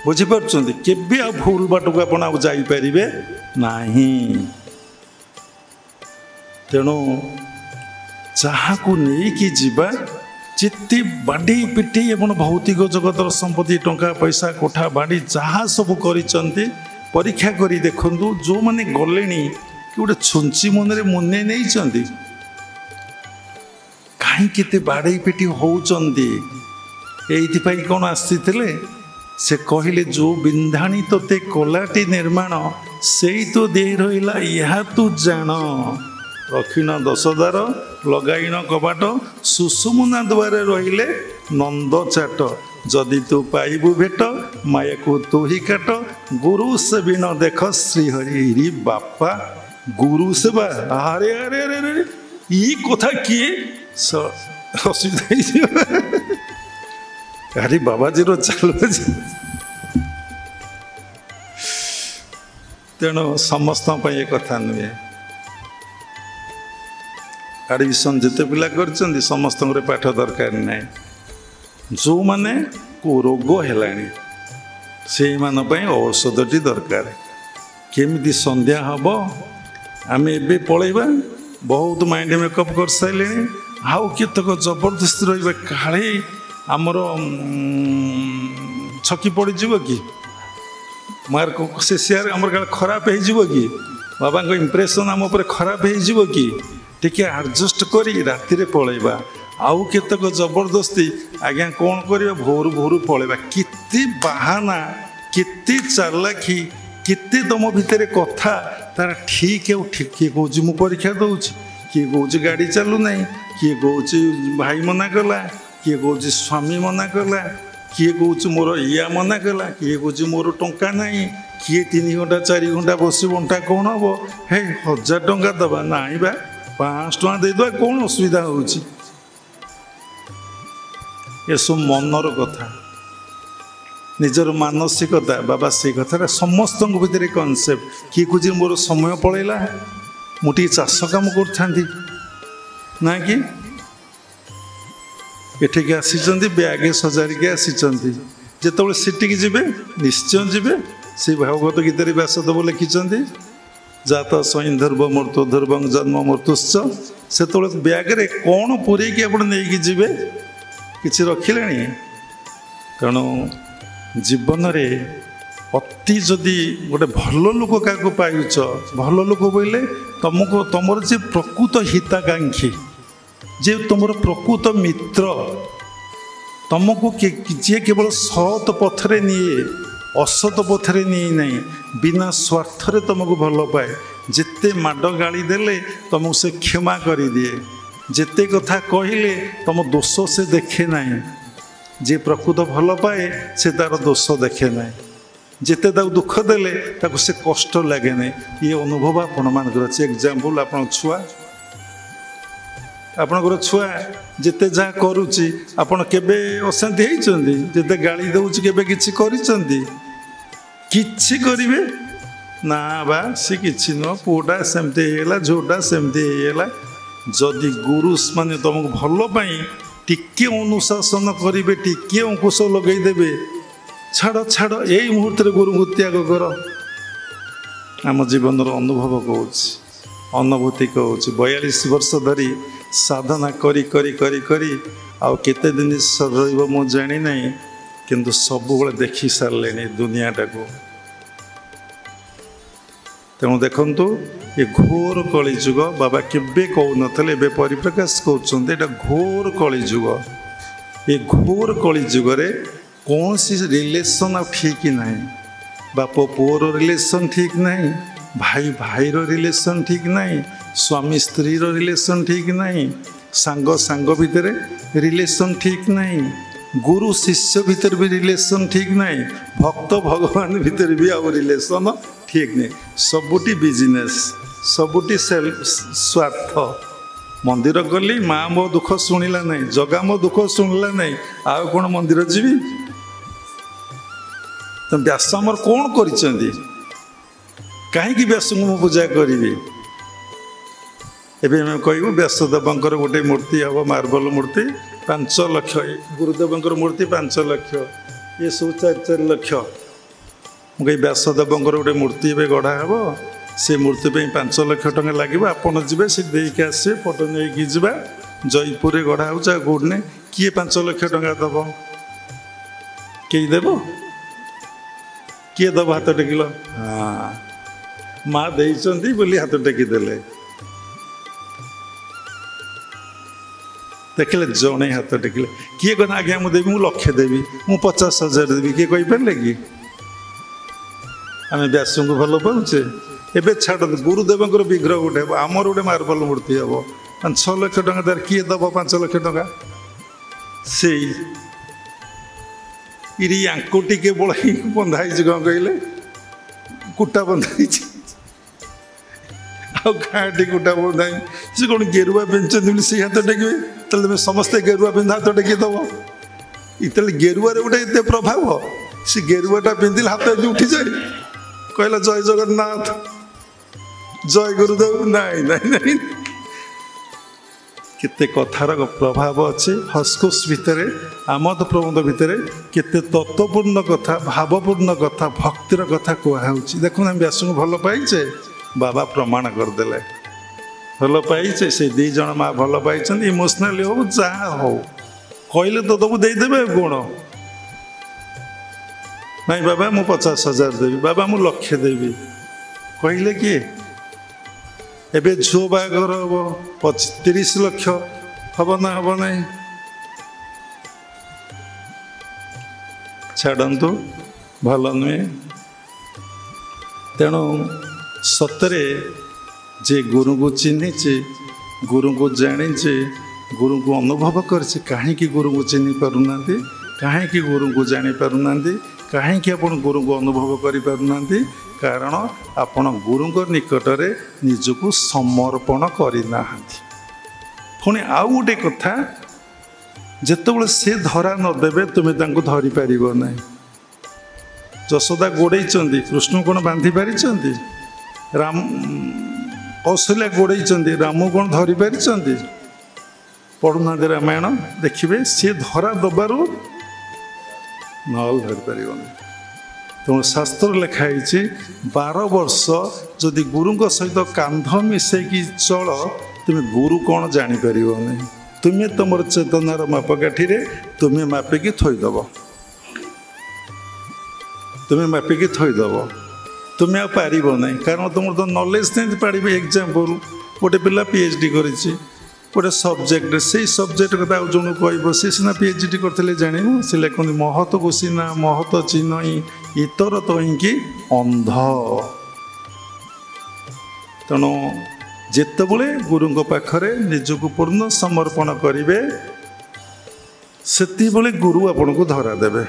ବୁଝିପାରୁଛନ୍ତି? କେବେ ଆଉ ଭୁଲ ବାଟକୁ ଆପଣ ଆଉ ଯାଇପାରିବେ ନାହିଁ। ତେଣୁ ଯାହାକୁ ନେଇକି ଯିବା, ଯେତେ ବାଡ଼େଇ ପିଟେଇ ଆପଣ ଭୌତିକ ଜଗତର ସମ୍ପତ୍ତି, ଟଙ୍କା ପଇସା, କୋଠା ବାଡ଼ି ଯାହା ସବୁ କରିଛନ୍ତି परीक्षा करी देखंतु जो माने गलेनी कि गोटे छुंची मनरे मुने नहीं कहीं केते बाड़े पिटी होउचंदी एइथिपाई कौन आसीथिले से कहले जो बिंधाणी तोते कलाटी निर्माण से तो दे रहिला यह तू जान रखिन दशदार लगाइन कबाट सुषुमुना द्वारे रहिले नंद चाट जदि तू पाइबु भेट माया को तू ही काट गुरु से बिन देख श्रीहरि बापा गुरु सेवा अरे अरे अरे अरे ये कथा किए असुविधा अरे बाबाजी रो चाल तेणु समस्त ये कथा नुहे एडमिशन जिते पिला कर समस्त पाठ दरकार ना जो माने को रोग है से औषधटी दरकार केमी संध्या हम आम ए पलैबा बहुत माइंड मेकअप कर सारे आउ केतक जबरदस्त रही काले आमर छकी पड़ कि मार्क से शेयर आम खराब हो कि बाबा इंप्रेशन आम खराब हो कि टिके एडजस्ट करी राति पलैबा आउ केतक जबरदस्ती आज्ञा कौन कर भोर भोर पलैबा केते बाहाना केते चालाखी केते तुम भितर कथा तार ठीक है ठीक किए कौच मु परीक्षा दूसरी किए कौच गाड़ी चलू ना किए कौच भाई मना कला किए कौच स्वामी मना कला किए कौच मोर या मना कला किए कौच मोर टंका ना किए 3 घंटा 4 घंटा बस बंटा कौन हम हे 1000 टंका दबा ना बा 500 टंका देदेवा कौन असुविधा हो सब मनर कथा निजर मानसिकता बाबा से कथा समस्त भितर कनसेप्ट किए कौच मोर समय पलैला मुझे चाष कम कर ना कि एठिक आसी बैग सजारिक आसी जो सीटिक जी निश्चय जी से भागवत गीत व्यासदेव लिखिं जात स्वयं ध्रुव मृत्यु ध्रुव जन्म मृत्युश्च से बैग्रे कौन पूरेक आप नहीं जी कि रखिले तेणु जीवन में अति जदि गोटे भल लोक क्या पाइच भल लोक बोले तुमको तुम जे प्रकृत हिताकांक्षी जे तुम प्रकृत मित्र तुमको जे केवल सत पथरे निए असत पथरे नहीं नहीं बिना स्वार्थरे तुमको भल पाए जिते माड गाड़ी देले तुमको से क्षमा कर दिए जिते कथा कहले तुम दोष से देखे ना जे प्रकृत भल पाए से तार दोष देखे ना जिते दुख देले ताको से कष्ट लगे नहीं ये अनुभव आपण मानकर अच्छे एग्जाम्पल आप छुआ आपणकर छुआ जिते जहाँ करुच्ची आपण केबे अशांति होइचंदी जिते गाली दउची केबे किछि करिचंदी किछि करिवे ना बा से किछि न पुटा सेमते हेला झोटा सेमते हेला जदि गुरुस माने तुमको भल पाई टिके अनुशासन करिवे टिके अंकुश लगई देबे छाड़ छाड़ यही मुहूर्त गुरु को त्याग कर आम जीवन अनुभव कौच अनुभूति कौच 42 वर्ष धरी साधना करी करी करी करी आउ केते दिन रही मु जानी ना किंतु सब देखी सारे दुनियाटा को तेणु देखु ये घोर कलिजुग बाबा केबे कहून परिप्रकाश कहते घोर कलिजुग ये घोर कलिजुगे कौन सी रिलेशन ठीक ना बाप पुअर रिलेशन ठीक ना भाई भाईर रिलेशन ठीक ना स्वामी स्त्री रिलेशन ठीक ना सांग सांग भितर रिलेशन ठीक ना गुरु शिष्य भितर भी रिलेशन ठीक ना भक्त भगवान भितर भी आ रिलेशन ठीक नहीं सबुटी बिजनेस सबुटी सेल्फ स्वार्थ मंदिर गली माँ मो दुख शुणिला ना जगा मो दुख शुणिला ना आउ कौन मंदिर जीवी तो व्यास आमर कौन कर कहीं व्यास को पूजा करी एवं कहूँ व्यासदेवर गोटे मूर्ति हम मार्बल मूर्ति 5 लाख गुरुदेवर मूर्ति 5 लाख ये सब 4 लाख मुझे व्यासदेवर गोटे मूर्ति ए गढ़ा हे से मूर्ति 5 लाख टका लगे आपड़ जी से देख आसे फोटो नहीं जा जयपुर गढ़ा हो कौटने किए 5 लाख टका दब कई देव କିଏ ଦେବ ହାତ ଟେକିଲ? ହଁ, ମା ଦେଇଛନ୍ତି ବୋଲି ହାତ ଟେକିଦେଲେ। ଦେଖିଲେ ଜଣେ ହାତ ଟେକିଲେ। କିଏ କହିଲା ଆଜ୍ଞା ମୁଁ ଦେବି, ମୁଁ 1,00,000 ଦେବି, ମୁଁ 50,000 ଦେବି, କିଏ କହିପାରିଲେ କି? ଆମେ ବ୍ୟାସଙ୍କୁ ଭଲ ପାଉଛେ? ଏବେ ଛାଡ଼ନ୍ତୁ, ଗୁରୁଦେବଙ୍କର ବିଗ୍ରହ ଗୋଟେ ହେବ, ଆମର ଗୋଟେ ମାର୍ବଲ ମୂର୍ତ୍ତି ହେବ, 5-6 ଲକ୍ଷ ଟଙ୍କା ତାର କିଏ ଦେବ? 5 ଲକ୍ଷ ଟଙ୍କା ସେଇ ଇରି ଆଙ୍କୁ ଟିକେ ବଳେଇ ବନ୍ଧା ହେଇଛି, କ'ଣ କହିଲେ? କୁଟା ବନ୍ଧା ହେଇଛି, ଆଉ ଗାଁଟି କୁଟା ବନ୍ଧା ହେଇଛି। ସେ କ'ଣ ଗେରୁଆ ପିନ୍ଧୁଛନ୍ତି ବୋଲି ସେଇ ହାତ ଟେକିବେ? ତାହେଲେ ତମେ ସମସ୍ତେ ଗେରୁଆ ପିନ୍ଧା ହାତ ଟେକି ଦେବ? ତାହେଲେ ଗେରୁଆରେ ଗୋଟେ ଏତେ ପ୍ରଭାବ, ସେ ଗେରୁଆଟା ପିନ୍ଧିଲେ ହାତ ଏମିତି ଉଠିଯାଏ, କହିଲା ଜୟ ଜଗନ୍ନାଥ, ଜୟ ଗୁରୁଦେବ। ନାଇଁ ନାଇଁ ନାଇଁ, କେତେ କଥାର ପ୍ରଭାବ ଅଛି ହସ୍କୁସ୍ ଭିତରେ, ଆମୋଦ ପ୍ରମୋଦ ଭିତରେ କେତେ ତତ୍ତ୍ୱପୂର୍ଣ୍ଣ କଥା, ଭାବପୂର୍ଣ୍ଣ କଥା, ଭକ୍ତିର କଥା କୁହାହେଉଛି। ଦେଖୁନ ଆମେ ବ୍ୟାସଙ୍କୁ ଭଲ ପାଇଛେ, ବାବା ପ୍ରମାଣ କରିଦେଲେ ଭଲ ପାଇଛେ। ସେ 2 ଜଣ ମା ଭଲ ପାଇଛନ୍ତି, ଇମୋସନାଲି ହଉ ଯାହା ହଉ, କହିଲେ ତ ତମକୁ ଦେଇଦେବେ ଆଉ କ'ଣ? ନାଇଁ ବାବା ମୁଁ 50,000 ଦେବି, ବାବା ମୁଁ 1,00,000 ଦେବି, କହିଲେ କିଏ? ଏବେ ଝିଅ ବାହାଘର ହବ 30 ଲକ୍ଷ, ହବ ନା ହବ ନାହିଁ? ଛାଡ଼ନ୍ତୁ, ଭଲ ନୁହେଁ। ତେଣୁ ସତରେ ଯେ ଗୁରୁଙ୍କୁ ଚିହ୍ନିଛି, ଗୁରୁଙ୍କୁ ଜାଣିଛି, ଗୁରୁଙ୍କୁ ଅନୁଭବ କରିଛି, କାହିଁକି ଗୁରୁଙ୍କୁ ଚିହ୍ନି ପାରୁନାହାନ୍ତି? କାହିଁକି ଗୁରୁଙ୍କୁ ଜାଣିପାରୁନାହାନ୍ତି? କାହିଁକି ଆପଣ ଗୁରୁଙ୍କୁ ଅନୁଭବ କରିପାରୁନାହାନ୍ତି? କାରଣ ଆପଣ ଗୁରୁଙ୍କ ନିକଟରେ ନିଜକୁ ସମର୍ପଣ କରିନାହାନ୍ତି। ପୁଣି ଆଉ ଗୋଟେ କଥା, ଯେତେବେଳେ ସେ ଧରା ନଦେବେ ତୁମେ ତାଙ୍କୁ ଧରିପାରିବ ନାହିଁ। ଯଶୋଦା ଗୋଡ଼େଇଛନ୍ତି, କୃଷ୍ଣ କ'ଣ ବାନ୍ଧି ପାରିଛନ୍ତି? କୌଶଲ୍ୟା ଗୋଡ଼େଇଛନ୍ତି, ରାମକୁ କ'ଣ ଧରି ପାରିଛନ୍ତି? ପଢ଼ୁନାହାନ୍ତି ରାମାୟଣ, ଦେଖିବେ ସିଏ ଧରା ଦେବାରୁ ନହେଲେ ଧରିପାରିବନି। ତେଣୁ ଶାସ୍ତ୍ର ଲେଖା ହେଇଛି 12 ବର୍ଷ ଯଦି ଗୁରୁଙ୍କ ସହିତ କାନ୍ଧ ମିଶାଇକି ଚଳ, ତୁମେ ଗୁରୁ କ'ଣ ଜାଣିପାରିବନି। ତୁମେ ତୁମର ଚେତନାର ମାପକାଠିରେ ତୁମେ ମାପିକି ଥୋଇଦେବ, ତୁମେ ମାପିକି ଥୋଇଦେବ, ତୁମେ ଆଉ ପାରିବ ନାହିଁ। କାରଣ ତୁମର ତ ନଲେଜ ନାହିଁ ପାରିବେ। ଏକ୍ଜାମ୍ପଲ୍, ଗୋଟେ ପିଲା PhD କରିଛି ଗୋଟେ ସବଜେକ୍ଟରେ, ସେଇ ସବଜେକ୍ଟ କଥା ଆଉ ଜଣକୁ କହିବ, ସେ ସିନା PhD କରିଥିଲେ ଜାଣିବ। ସେ ଲେଖନ୍ତି ମହତକୁ ସିନା ମହତ ଚିହ୍ନଇ, ଇତର ତଇଁକି ଅନ୍ଧ। ତେଣୁ ଯେତେବେଳେ ଗୁରୁଙ୍କ ପାଖରେ ନିଜକୁ ପୂର୍ଣ୍ଣ ସମର୍ପଣ କରିବେ, ସେତେବେଳେ ଗୁରୁ ଆପଣଙ୍କୁ ଧରା ଦେବେ।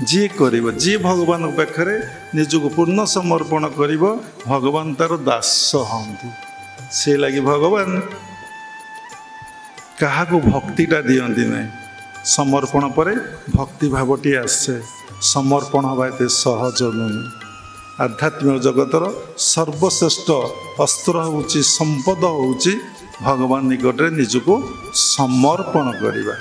ଯିଏ କରିବ, ଯିଏ ଭଗବାନଙ୍କ ପାଖରେ ନିଜକୁ ପୂର୍ଣ୍ଣ ସମର୍ପଣ କରିବ, ଭଗବାନ ତାର ଦାସ ହଅନ୍ତି। ସେ ଲାଗି ଭଗବାନ କାହାକୁ ଭକ୍ତିଟା ଦିଅନ୍ତି ନାହିଁ। ସମର୍ପଣ ପରେ ଭକ୍ତି ଭାବଟିଏ ଆସେ। ସମର୍ପଣ ହେବା ଏତେ ସହଜ ନୁହେଁ। ଆଧ୍ୟାତ୍ମିକ ଜଗତର ସର୍ବଶ୍ରେଷ୍ଠ ଅସ୍ତ୍ର ହେଉଛି, ସମ୍ପଦ ହେଉଛି ଭଗବାନ ନିକଟରେ ନିଜକୁ ସମର୍ପଣ କରିବା।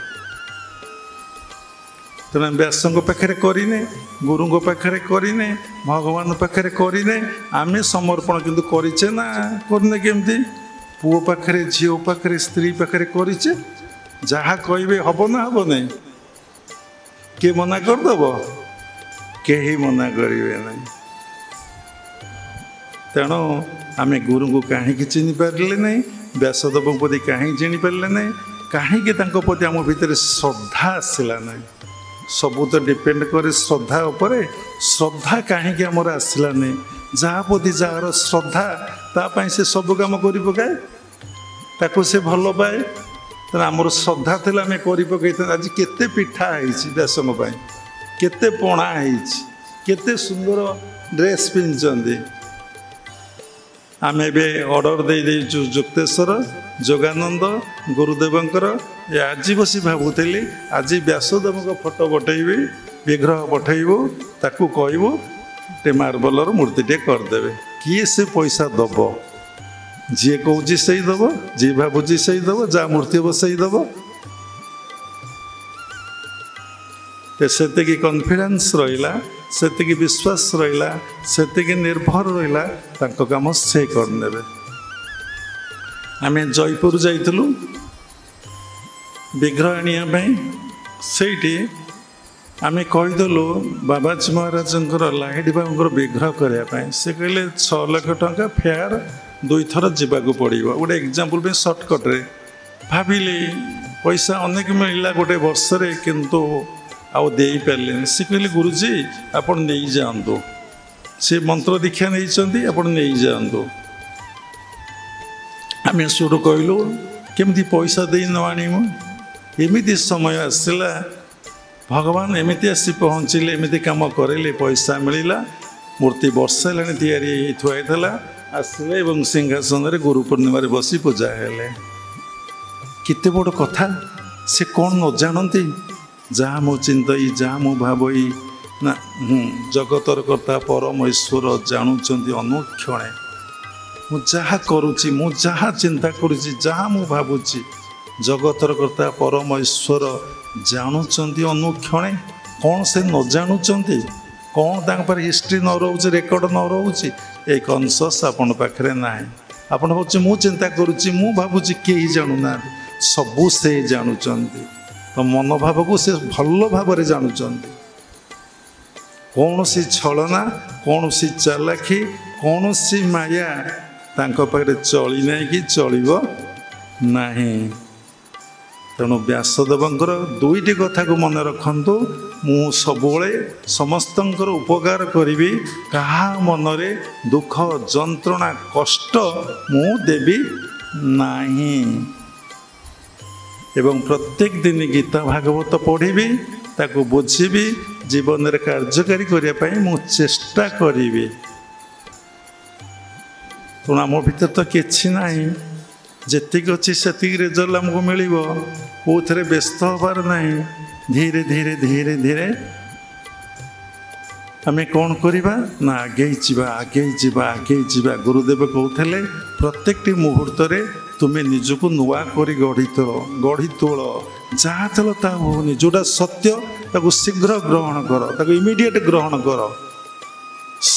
ତେଣୁ ବ୍ୟାସଙ୍କ ପାଖରେ କରିନେ, ଗୁରୁଙ୍କ ପାଖରେ କରିନେ, ଭଗବାନଙ୍କ ପାଖରେ କରିନେ, ଆମେ ସମର୍ପଣ କିନ୍ତୁ କରିଛେ ନା କରିନେ? କେମିତି? ପୁଅ ପାଖରେ, ଝିଅ ପାଖରେ, ସ୍ତ୍ରୀ ପାଖରେ କରିଛେ। ଯାହା କହିବେ ହବ ନା ହବ ନାହିଁ? କିଏ ମନା କରିଦେବ? କେହି ମନା କରିବେ ନାହିଁ। ତେଣୁ ଆମେ ଗୁରୁଙ୍କୁ କାହିଁକି ଚିହ୍ନି ପାରିଲେ ନାହିଁ? ବ୍ୟାସଦେବଙ୍କ ପ୍ରତି କାହିଁକି ଚିହ୍ନିପାରିଲେ ନାହିଁ? କାହିଁକି ତାଙ୍କ ପ୍ରତି ଆମ ଭିତରେ ଶ୍ରଦ୍ଧା ଆସିଲା ନାହିଁ? ସବୁ ତ ଡିପେଣ୍ଡ କରେ ଶ୍ରଦ୍ଧା ଉପରେ। ଶ୍ରଦ୍ଧା କାହିଁକି ଆମର ଆସିଲା ନାହିଁ? ଯାହା ପ୍ରତି ଯାହାର ଶ୍ରଦ୍ଧା, ତା ପାଇଁ ସେ ସବୁ କାମ କରି ପକାଏ, ତାକୁ ସେ ଭଲ ପାଏ। ତେଣୁ ଆମର ଶ୍ରଦ୍ଧା ଥିଲେ ଆମେ କରି ପକାଇଥାନ୍ତି। ଆଜି କେତେ ପିଠା ହେଇଛି ବ୍ୟାସଙ୍କ ପାଇଁ, କେତେ ପଣା ହେଇଛି, କେତେ ସୁନ୍ଦର ଡ୍ରେସ୍ ପିନ୍ଧିଛନ୍ତି। ଆମେ ଏବେ ଅର୍ଡ଼ର ଦେଇଦେଇଛୁ ଯୁକ୍ତେଶ୍ୱର, ଯୋଗାନନ୍ଦ, ଗୁରୁଦେବଙ୍କର। ଆଜି ବସି ଭାବୁଥିଲି, ଆଜି ବ୍ୟାସଦେବଙ୍କ ଫଟୋ ପଠେଇବି, ବିଗ୍ରହ ପଠେଇବୁ, ତାକୁ କହିବୁ ଟେ ମାର୍ବଲର ମୂର୍ତ୍ତିଟେ କରିଦେବେ। କିଏ ସେ ପଇସା ଦେବ? ଯିଏ କହୁଛି ସେଇ ଦେବ, ଯିଏ ଭାବୁଛି ସେଇ ଦେବ, ଯାହା ମୂର୍ତ୍ତି ହେବ ସେଇ ଦେବ। ସେତିକି କନଫିଡେନ୍ସ ରହିଲା, ସେତିକି ବିଶ୍ୱାସ ରହିଲା, ସେତିକି ନିର୍ଭର ରହିଲା, ତାଙ୍କ କାମ ସେ କରିନେବେ। ଆମେ ଜୟପୁର ଯାଇଥିଲୁ ବିଗ୍ରହ ଆଣିବା ପାଇଁ। ସେଇଠି ଆମେ କହିଦେଲୁ ବାବାଜୀ ମହାରାଜଙ୍କର ଲାହିଡ଼ି ବାବୁଙ୍କର ବିଗ୍ରହ କରିବା ପାଇଁ। ସେ କହିଲେ 6 ଲକ୍ଷ ଟଙ୍କା ଫେୟାର 2 ଥର ଯିବାକୁ ପଡ଼ିବ। ଗୋଟେ ଏକ୍ଜାମ୍ପଲ୍ ପାଇଁ ସର୍ଟକଟ୍ରେ ଭାବିଲି ପଇସା ଅନେକ ମିଳିଲା ଗୋଟେ ବର୍ଷରେ, କିନ୍ତୁ ଆଉ ଦେଇପାରିଲେନି। ସେ କହିଲେ ଗୁରୁଜୀ ଆପଣ ନେଇଯାଆନ୍ତୁ, ସେ ମନ୍ତ୍ର ଦୀକ୍ଷା ନେଇଛନ୍ତି, ଆପଣ ନେଇଯାଆନ୍ତୁ। ଆମେ ସେଠୁ କହିଲୁ କେମିତି ପଇସା ଦେଇ ନ ଆଣିବୁ। ଏମିତି ସମୟ ଆସିଲା, ଭଗବାନ ଏମିତି ଆସି ପହଞ୍ଚିଲେ, ଏମିତି କାମ କରିଲେ, ପଇସା ମିଳିଲା। ମୂର୍ତ୍ତି ବର୍ଷେ ହେଲାଣି ତିଆରି ହେଇ ଥୁଆ ହେଇଥିଲା। ଆସିଲେ ଏବଂ ସିଂହାସନରେ ଗୁରୁ ପୂର୍ଣ୍ଣିମାରେ ବସି ପୂଜା ହେଲେ। କେତେ ବଡ଼ କଥା! ସେ କ'ଣ ନ ଜାଣନ୍ତି? ଯାହା ମୁଁ ଚିନ୍ତଇ, ଯାହା ମୁଁ ଭାବଇ, ନା ଜଗତର କର୍ତ୍ତା ପରମ ଈଶ୍ୱର ଜାଣୁଛନ୍ତି ଅନୁକ୍ଷଣେ। ମୁଁ ଯାହା କରୁଛି, ମୁଁ ଯାହା ଚିନ୍ତା କରୁଛି, ଯାହା ମୁଁ ଭାବୁଛି, ଜଗତର କର୍ତ୍ତା ପରମ ଈଶ୍ୱର ଜାଣୁଛନ୍ତି ଅନୁକ୍ଷଣେ। କ'ଣ ସେ ନ ଜାଣୁଛନ୍ତି? କ'ଣ ତାଙ୍କ ପାଖରେ ହିଷ୍ଟ୍ରି ନ ରହୁଛି, ରେକର୍ଡ଼ ନ ରହୁଛି? ଏ କନସସ୍ ଆପଣଙ୍କ ପାଖରେ ନାହିଁ। ଆପଣ ଭାବୁଛି ମୁଁ ଚିନ୍ତା କରୁଛି, ମୁଁ ଭାବୁଛି, କେହି ଜାଣୁନାହାନ୍ତି। ସବୁ ସେ ଜାଣୁଛନ୍ତି। ତ ମନୋଭାବକୁ ସେ ଭଲ ଭାବରେ ଜାଣୁଛନ୍ତି। କୌଣସି ଛଳନା, କୌଣସି ଚାଲାଖି, କୌଣସି ମାୟା ତାଙ୍କ ପାଖରେ ଚଳି ନାହିଁ କି ଚଳିବ ନାହିଁ। ତେଣୁ ବ୍ୟାସଦେବଙ୍କର 2ଟି କଥାକୁ ମନେ ରଖନ୍ତୁ। ମୁଁ ସବୁବେଳେ ସମସ୍ତଙ୍କର ଉପକାର କରିବି, କାହା ମନରେ ଦୁଃଖ, ଯନ୍ତ୍ରଣା, କଷ୍ଟ ମୁଁ ଦେବି ନାହିଁ। ଏବଂ ପ୍ରତ୍ୟେକ ଦିନ ଗୀତା ଭାଗବତ ପଢ଼ିବି, ତାକୁ ବୁଝିବି, ଜୀବନରେ କାର୍ଯ୍ୟକାରୀ କରିବା ପାଇଁ ମୁଁ ଚେଷ୍ଟା କରିବି। ତେଣୁ ଆମ ଭିତରେ ତ କିଛି ନାହିଁ, ଯେତିକି ଅଛି ସେତିକି ରେଜଲ୍ଟ ଆମକୁ ମିଳିବ। କେଉଁଥିରେ ବ୍ୟସ୍ତ ହେବାର ନାହିଁ। ଧୀରେ ଧୀରେ ଧୀରେ ଧୀରେ ଆମେ କ'ଣ କରିବା ନା ଆଗେଇ ଯିବା, ଆଗେଇ ଯିବା, ଆଗେଇ ଯିବା। ଗୁରୁଦେବ କହୁଥିଲେ ପ୍ରତ୍ୟେକଟି ମୁହୂର୍ତ୍ତରେ ତୁମେ ନିଜକୁ ନୂଆ କରି ଗଢ଼ି ତୋଳ। ଯାହା ଥିଲ ତାହା ହେଉନି। ଯେଉଁଟା ସତ୍ୟ ତାକୁ ଶୀଘ୍ର ଗ୍ରହଣ କର, ତାକୁ ଇମିଡ଼ିଏଟ୍ ଗ୍ରହଣ କର।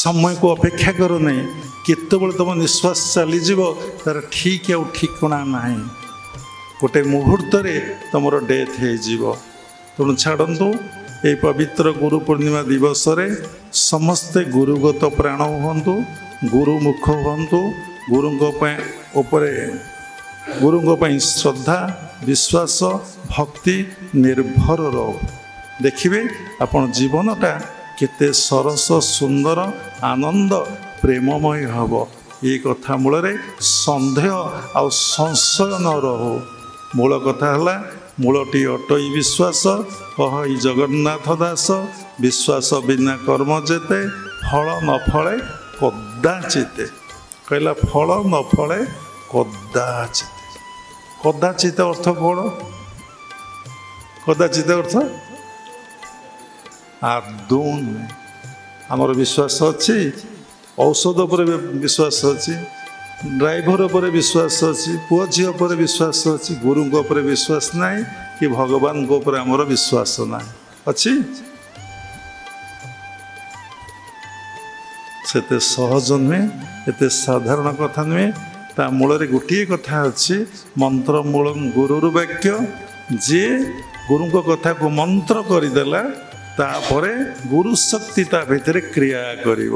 ସମୟକୁ ଅପେକ୍ଷା କର ନାହିଁ। କେତେବେଳେ ତୁମ ନିଶ୍ୱାସ ଚାଲିଯିବ ତାର ଠିକ୍ ଆଉ ଠିକଣା ନାହିଁ। ଗୋଟେ ମୁହୂର୍ତ୍ତରେ ତୁମର ଡେଥ୍ ହେଇଯିବ। ତେଣୁ ଛାଡ଼ନ୍ତୁ, ଏହି ପବିତ୍ର ଗୁରୁ ପୂର୍ଣ୍ଣିମା ଦିବସରେ ସମସ୍ତେ ଗୁରୁଗତ ପ୍ରାଣ ହୁଅନ୍ତୁ, ଗୁରୁମୁଖ ହୁଅନ୍ତୁ। ଗୁରୁଙ୍କ ପାଇଁ ଶ୍ରଦ୍ଧା, ବିଶ୍ୱାସ, ଭକ୍ତି ନିର୍ଭର ରହୁ। ଦେଖିବେ ଆପଣ ଜୀବନଟା କେତେ ସରସ, ସୁନ୍ଦର, ଆନନ୍ଦ, ପ୍ରେମମୟ ହେବ। ଏ କଥା ମୂଳରେ ସନ୍ଦେହ ଆଉ ସଂଶୟ ନ ରହୁ। ମୂଳ କଥା ହେଲା, ମୂଳଟି ଅଟଇ ବିଶ୍ୱାସ, କହଇ ଜଗନ୍ନାଥ ଦାସ। ବିଶ୍ୱାସ ବିନା କର୍ମ ଯେତେ, ଫଳ ନ ଫଳେ କଦାଚିତେ। କହିଲା ଫଳ ନ ଫଳେ କଦାଚିତେ। କଦାଚିତ ଅର୍ଥ କ'ଣ? କଦାଚିତ ଅର୍ଥ ଆଦୌ ନୁହେଁ। ଆମର ବିଶ୍ୱାସ ଅଛି, ଔଷଧ ଉପରେ ବିଶ୍ୱାସ ଅଛି, ଡ୍ରାଇଭର ଉପରେ ବିଶ୍ୱାସ ଅଛି, ପୁଅ ଝିଅ ଉପରେ ବିଶ୍ୱାସ ଅଛି। ଗୁରୁଙ୍କ ଉପରେ ବିଶ୍ୱାସ ନାହିଁ କି ଭଗବାନଙ୍କ ଉପରେ ଆମର ବିଶ୍ୱାସ ନାହିଁ। ଅଛି? ସେତେ ସହଜ ନୁହେଁ, ଏତେ ସାଧାରଣ କଥା ନୁହେଁ। ତା ମୂଳରେ ଗୋଟିଏ କଥା ଅଛି, ମନ୍ତ୍ର ମୂଳ ଗୁରୁର ବାକ୍ୟ। ଯିଏ ଗୁରୁଙ୍କ କଥାକୁ ମନ୍ତ୍ର କରିଦେଲା, ତାପରେ ଗୁରୁ ଶକ୍ତି ତା ଭିତରେ କ୍ରିୟା କରିବ।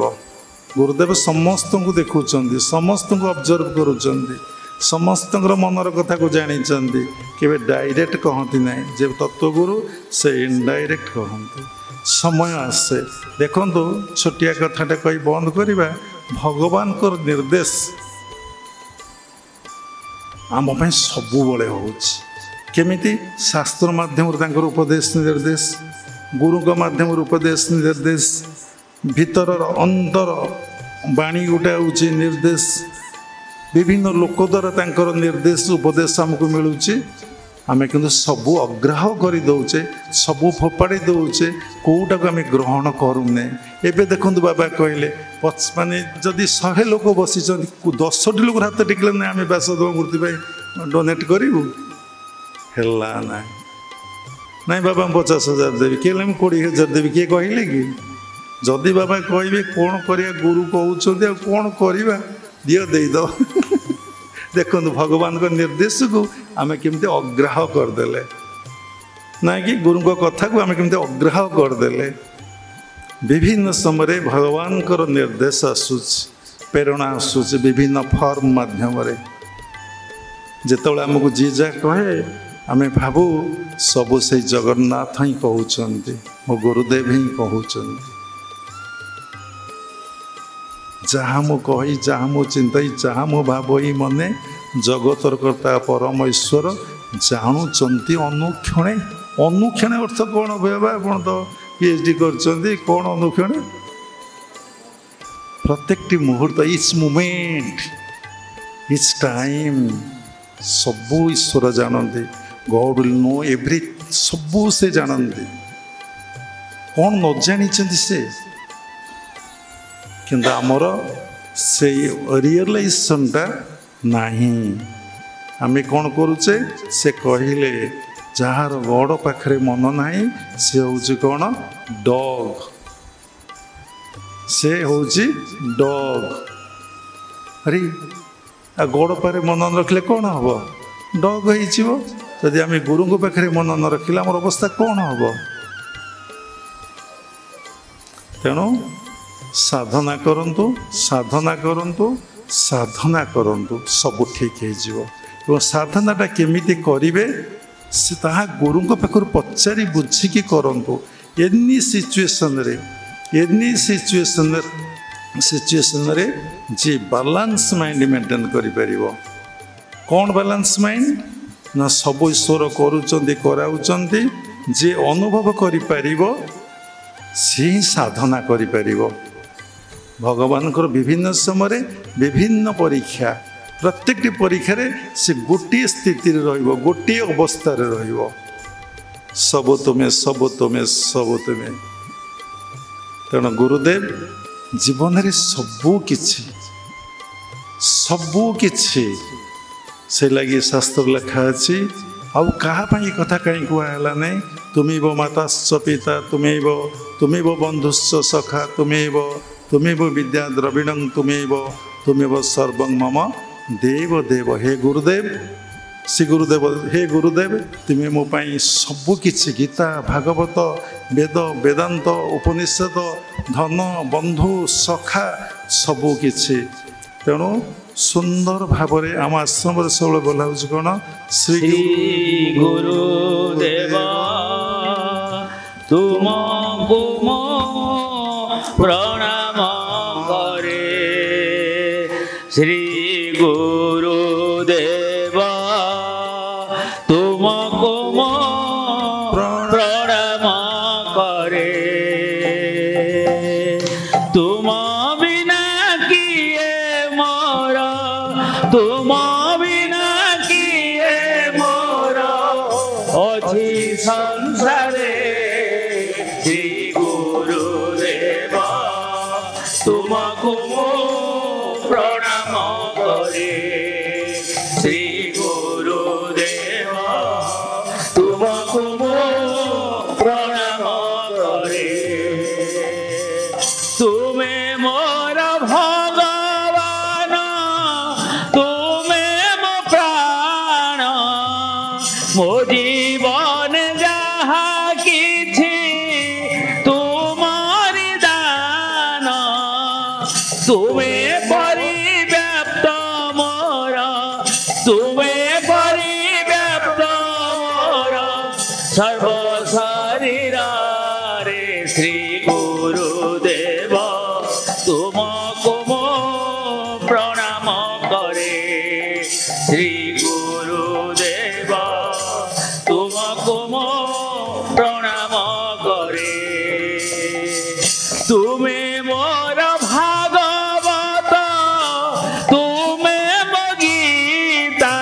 ଗୁରୁଦେବ ସମସ୍ତଙ୍କୁ ଦେଖୁଛନ୍ତି, ସମସ୍ତଙ୍କୁ ଅବଜର୍ଭ କରୁଛନ୍ତି, ସମସ୍ତଙ୍କର ମନର କଥାକୁ ଜାଣିଛନ୍ତି। କେବେ ଡାଇରେକ୍ଟ କହନ୍ତି ନାହିଁ। ଯେ ତତ୍ତ୍ୱଗୁରୁ ସେ ଇନଡାଇରେକ୍ଟ କହନ୍ତି। ସମୟ ଆସେ। ଦେଖନ୍ତୁ, ଛୋଟିଆ କଥାଟା କହି ବନ୍ଦ କରିବା। ଭଗବାନଙ୍କର ନିର୍ଦ୍ଦେଶ ଆମ ପାଇଁ ସବୁବେଳେ ହେଉଛି। କେମିତି? ଶାସ୍ତ୍ର ମାଧ୍ୟମରେ ତାଙ୍କର ଉପଦେଶ ନିର୍ଦ୍ଦେଶ, ଗୁରୁଙ୍କ ମାଧ୍ୟମରେ ଉପଦେଶ ନିର୍ଦ୍ଦେଶ, ଭିତରର ଅନ୍ତର ବାଣୀ ଗୋଟେ ହେଉଛି ନିର୍ଦ୍ଦେଶ। ବିଭିନ୍ନ ଲୋକ ଦ୍ୱାରା ତାଙ୍କର ନିର୍ଦ୍ଦେଶ, ଉପଦେଶ ଆମକୁ ମିଳୁଛି। ଆମେ କିନ୍ତୁ ସବୁ ଅଗ୍ରାହ୍ୟ କରିଦେଉଛେ, ସବୁ ଫୋପାଡ଼ି ଦେଉଛେ। କେଉଁଟାକୁ ଆମେ ଗ୍ରହଣ କରୁନେ। ଏବେ ଦେଖନ୍ତୁ, ବାବା କହିଲେ ମାନେ ଯଦି 100 ଲୋକ ବସିଛନ୍ତି, 10ଟି ଲୋକ ହାତ ଟେକିଲେ ନାହିଁ ଆମେ ବ୍ୟାସଦେବ ମୂର୍ତ୍ତି ପାଇଁ ଡୋନେଟ୍ କରିବୁ। ହେଲା ନାହିଁ। ନାଇଁ ବାବା ମୁଁ 50,000 ଦେବି, କିଏ ହେଲେ ମୁଁ 20,000 ଦେବି, କିଏ କହିଲେ କି? ଯଦି ବାବା କହିବେ କ'ଣ କରିବା, ଗୁରୁ କହୁଛନ୍ତି ଆଉ କ'ଣ କରିବା, ଦିଅ ଦେଇଦେବ। ଦେଖନ୍ତୁ ଭଗବାନଙ୍କ ନିର୍ଦ୍ଦେଶକୁ ଆମେ କେମିତି ଅଗ୍ରାହ୍ୟ କରିଦେଲେ। ना कि गुरु कथा को आम केमती अग्राह करदे विभिन्न समय भगवान निर्देश आसूच प्रेरणा आसूच विभिन्न फॉर्म माध्यम जिते आमको जी जा कहे आम भावु सबु से जगन्नाथ ही कहते मो गुरुदेव ही कहते जहाँ मु कही जहाँ मु चिंताई जहाँ मु भावी मने जगतर कर्ता परम ईश्वर जानुंट अनुक्षणे अनुक्षणे अर्थ कौन भाई आप तो पीएचडी कर कौन अनुक्षणे प्रत्येक मुहूर्त इच मोमेंट इच टाइम सबू ईश्वर जानते गॉड विल नो एवरी सबू से जानते कौन न जानी से किंतु आमर से रियलाइजेशनटा नहीं आम कौन करुचे से कहले जार गड़ पाखे मन नहीं से हूँ कौन डॉग से हूँ डॉग अरे गड़ पाखे मन न रखिले कौन हम डॉग होदी आम गुरु पाखे मन न रखिले आम अवस्था कौन हम तेणु साधना करंतु साधना करंतु साधना करंतु सब ठीक हो साधनाटा केमिति करिवे से ताहा गुरु पाखर पचारि बुझिकी करंतु एनी सिचुएशन रे जी बैलेंस माइंड मेंटेन करि परिबो कौन बैलेंस माइंड ना सब ईश्वर करूचंदी कराउचंदी जे अनुभव करि परिबो से साधना करि परिबो भगवान विभिन्न समय विभिन्न परीक्षा प्रत्येक परीक्षा से गोटे स्थिति गोटे अवस्था सब तुम्हें सब तुम्हें सब तुम्हें तेणु गुरुदेव जीवन में सबू किछि से लगी शास्त्र लिखा अच्छी आउ कहाँ कथा कहीं कहला नहीं तुम्हें माता पिता तुम्हें बंधुश्च सखा तुम्हें विद्या द्रविणं तुम्हें सर्वं मम देव देव हे गुरुदेव श्री गुरुदेव हे गुरुदेव तुम्हें मो पाई सबु किछि गीता भागवत वेद वेदांत उपनिषद धन बंधु सखा सबु किछि तेणु सुंदर भाव आम आश्रम सब बोला कौन श्री गुरुदेव तुमको प्रणाम करे श्री गुरुदेव तुमको प्रणाम करे तुम बिना किए मोर तुम बिना किए मोर अछि संसारे श्री गुरुदेव तुमको प्रणाम करे श्री गुरुदेव तुमको प्रणाम करे तुम्हें मोर भगवान तुम्हें मो प्राण मो जीवन जहा किछि तुम्हारी दान तुम्हें परिव्याप्त मोर तुम्हें परिव्याप्त मोर सर्व शरीर रे श्री गुरुदेव तुमको मो प्रणाम करे श्री गुरुदेव तुमको मो प्रणाम करे तुम्हें मोर भागवत तुम्हें मो गीता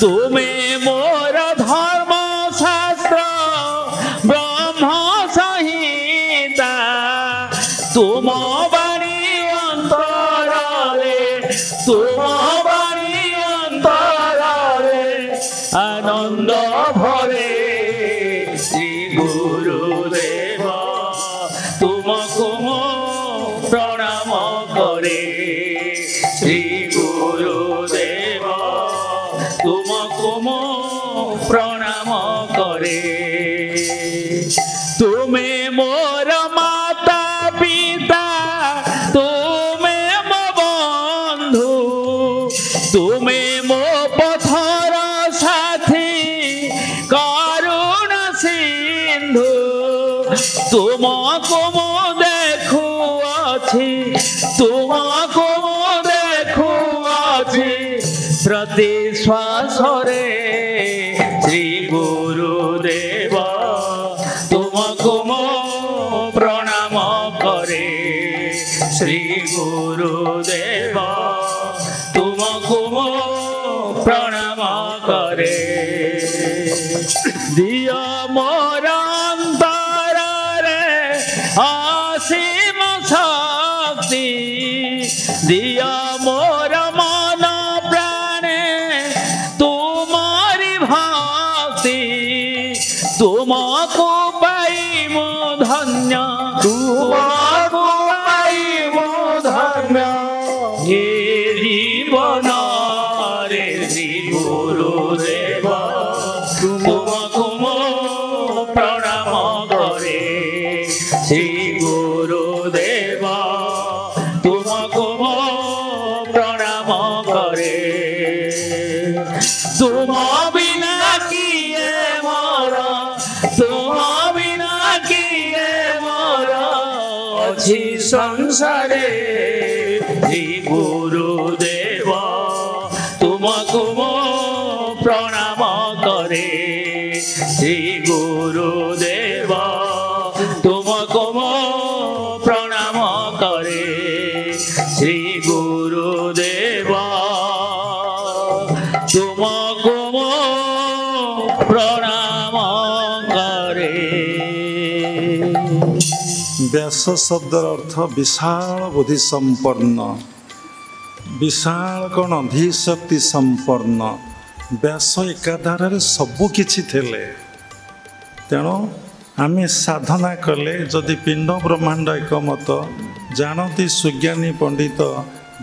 तुम्हें मोर धर्म शास्त्र ब्रह्म संहिता तुम बाणी अंतर तुम बाणी अंतर आनंद भरे श्री गुरुदेव तुमको प्रणाम करे श्री गुरुदेव तुमको प्रणाम करे। तुमको मो देखुअछि तुमको मो देखुअछि प्रति श्वास रे श्री गुरुदेव तुमको मो प्रणाम करे श्री गुरुदेव तुमको मो प्रणाम करे दिया मोर अंतर रे असीम शक्ति दिया मोर मन प्राणे तुम्हारी भक्ति तुमको पाई मो धन्य तुमको पाई मो धन्य हे जीवन रे श्री गुरुदेव तुमको मो प्रणाम करे श्री गुरुदेव तुमको मो प्रणाम करे तुम बिना किए मोर तुम बिना किए मोर अछि संसारे श्री गुरुदेव तुमको मो प्रणाम करे श्री गुरुदेव तुमको मो प्रणाम करे श्री गुरुदेव तुमको मो प्रणाम करे। व्यास शब्दर अर्थ विशाल बुद्धि संपन्न विशाल कौन धीशक्ति संपन्न व्यास एकाधार सबु किछि थिले तेणु आमे साधना कले जदि पिंड ब्रह्मांड एकमत जानती सुज्ञानी पंडित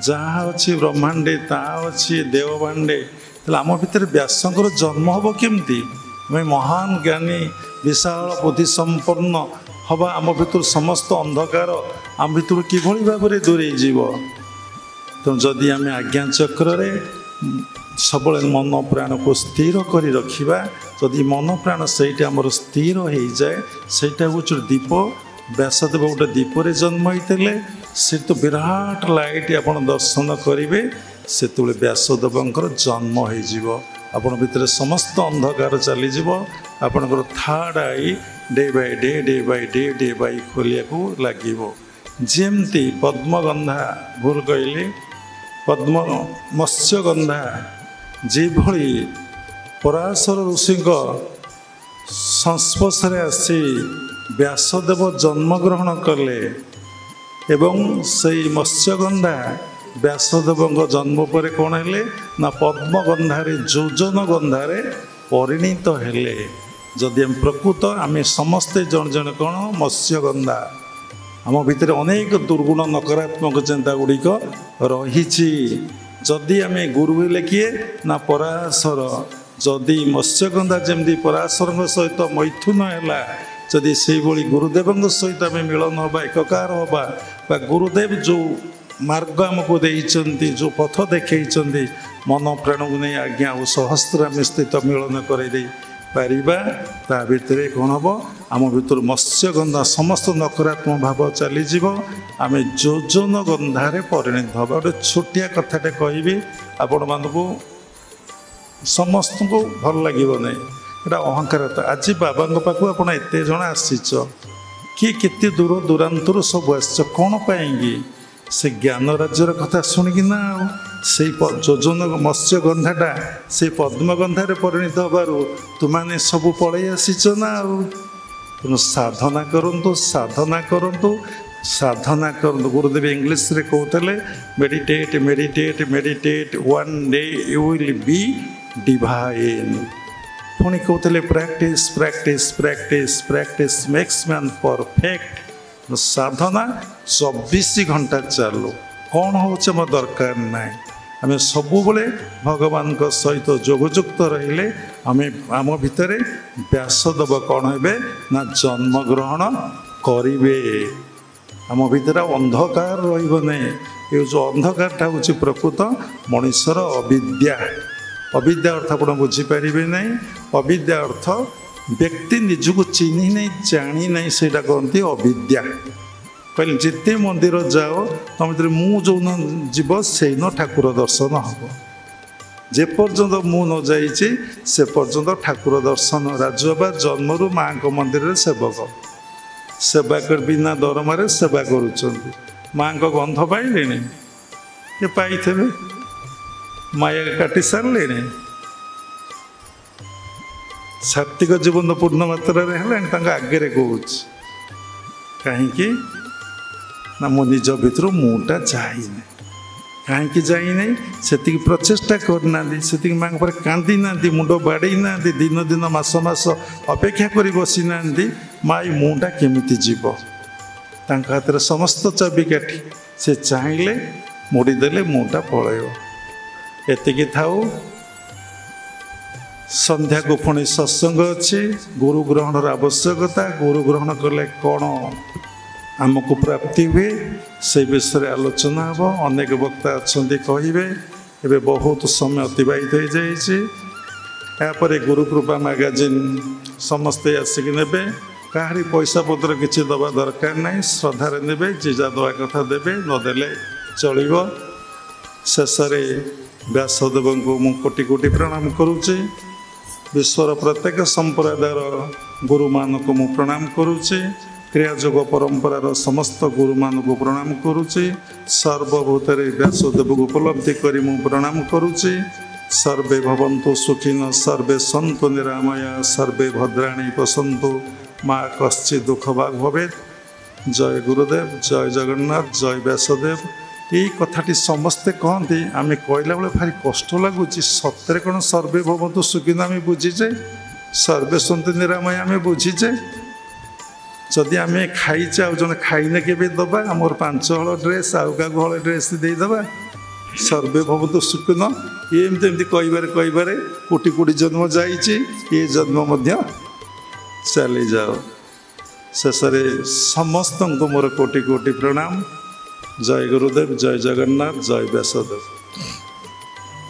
जहाँ अच्छी ब्रह्मांडे ता अच्छी देवबांडे आम भितर व्यासंकर जन्म हम केमती आम महान ज्ञानी विशाल बुद्धि संपन्न हवा आम भितर समस्त अंधकार आम भितर किभली भाव में दूरे जीव तो जदि आम आज्ञा चक्र सब मन प्राण को स्थिर कर रखा जदि मन प्राण से आमर स्थिर हो जाए सेटा हूँ दीप व्यासदेव गोटे दीपरे जन्म होते से तो विराट लाइट आप दर्शन करेंगे से व्यासदेवर जन्म हो आपण भितर समस्त अंधकार चलीज आपणकर थर्ड आई डे बाय डे बाय खोलिया लगे जमती पद्मगंधा भूल कहली पद्म मत्स्यगंधा जेभली पराशर ऋषि संस्पर्श आसी व्यासदेव जन्मग्रहण कले एवं से मत्स्यगंधा व्यासदेव जन्म पर कौन है ना पद्मगंधारे योजन गंधारे परिणीत हेले जदि आम प्रकृत आम समस्ते जन जन कौन मत्स्यगंधा आम भितर अनेक दुर्गुण नकारात्मक चिंता गुड़िक रही जदि आम गुरु हेले किए ना पराशर जदि मत्स्यगंधा जमी पराशर सहित मैथुन है जदि से गुरुदेव सहित आम मिलन हवा एककार हवा गुरुदेव जो मार्ग आमको देइचंती जो पथ देखई मन प्राण को नहीं आज्ञा और सहस्राम स्थित मिलन कर पारिबा ता भितर कौन हम आम भर मत्स्यगंधा समस्त नकारात्मक भाव चलीज आम योजन गंधारे परिणत हाँ गोटे छोटिया कथाटे कहि आपण मानक समस्त को भल लगे नहीं यहाँ अहंकार आज बाबा पाक आप एत जन आसीच किए केते दूर दूरांतर सब आस कौन पाएंगे से ज्ञान राज्यर कथा शुणिकी ना से योजन मत्स्यगंधाटा से पद्मगंधारे परिणत हबारू तुमने सब पलि आसीच ना तेणु साधना करंतु साधना करंतु साधना करंतु गुरुदेव इंग्लिश रे कहते meditate meditate meditate one day you will be divine पुणी कहते practice practice practice practice makes man perfect साधना 24 घंटा चालू कौन हो मो दरकार ना आम सब भगवान सहित जोगयुक्त रहिले आम आम भितर व्यासदेव कौन हे ना जन्मग्रहण करेंगे आम भीतर अंधकार रही ये जो अंधकारटा हूँ प्रकृत मनुष्यर अविद्या अविद्या अर्थ आप बुझीपारे ना अविद्या अर्थ व्यक्ति निजको चिन्ह नहीं जानी नहीं से कहते अविद्या कहले जिते मंदिर जाओ तुम मु जो जीव से न ठाकुर दर्शन हम जे पर्यंत मु न जाइए से पर्यंत ठाकुर दर्शन राजबाबा जन्मरू माँ को मंदिर सेवक सेवा कर बिना दरमार सेवा करुँच माँ को गंध पाइले ये पाई माया काटी सारे सात्विक जीवन पूर्ण मात्रा है आगे कौच कहीं ना मो निज भर मुटा जाए कहीं जाए से प्रचेषा करना से माँ पर कांदी ना मुंड बाड़े ना दिन दिन मास मास अपेक्षा कर बसी ना माई मुटा केमी जीव हाथ में समस्त चाबिकाठी से चाहिए मोड़ीदे मुटा पलैब एतिकी थाऊ संध्या को पुणी सत्संग अच्छी गुरु ग्रहण आवश्यकता गुरु ग्रहण कले कौन आमको प्राप्ति हुए से विषय आलोचना हम अनेक वक्ता अच्छा कहे एवं बहुत समय अतिबाहित हो जापर गुरु कृपा मैगजीन समस्ते आसिक ने कहारी पैसा पत्र किसी दबा दरकार नहीं श्रद्धार ने जी जा दवा कथा देवे नदेले चलो शेष व्यासदेव को मु कोटि कोटि प्रणाम करुचे विश्वर प्रत्येक संप्रदायर गुरु मान को मु प्रणाम करुचे क्रियायोग परंपरार समस्त गुरु मान को प्रणाम करुचे सर्वभूत व्यासदेव को उपलब्धि करी मु प्रणाम करुचे सर्वे भवन्तु सुखिन सर्वे सन्तु निरामया सर्वे भद्राणि पश्यन्तु माँ कश्चित् दुख भाग भवेत्। जय गुरुदेव जय जगन्नाथ जय व्यासदेव। यही कथाटी समस्ते कहते आम कहला बेले भारी कष्ट लगुच सतरे कौन सर्वे भवन्तु सुखिन आम बुझीचे सर्वे सन्तु निरामय आम बुझीचे जदि आम खाइचे आ जन खाइने के दबा आमर 5 हल ड्रेस आउ क्या हल ड्रेस देदेबा सर्वे भवन्तु सुखिन ये एमती कहबारे कोटि कोटि जन्म जाइए जन्म चली जाओ शेष समस्त मोर कोटि कोटि प्रणाम। जय गुरुदेव जय जगन्नाथ जय व्यासदेव।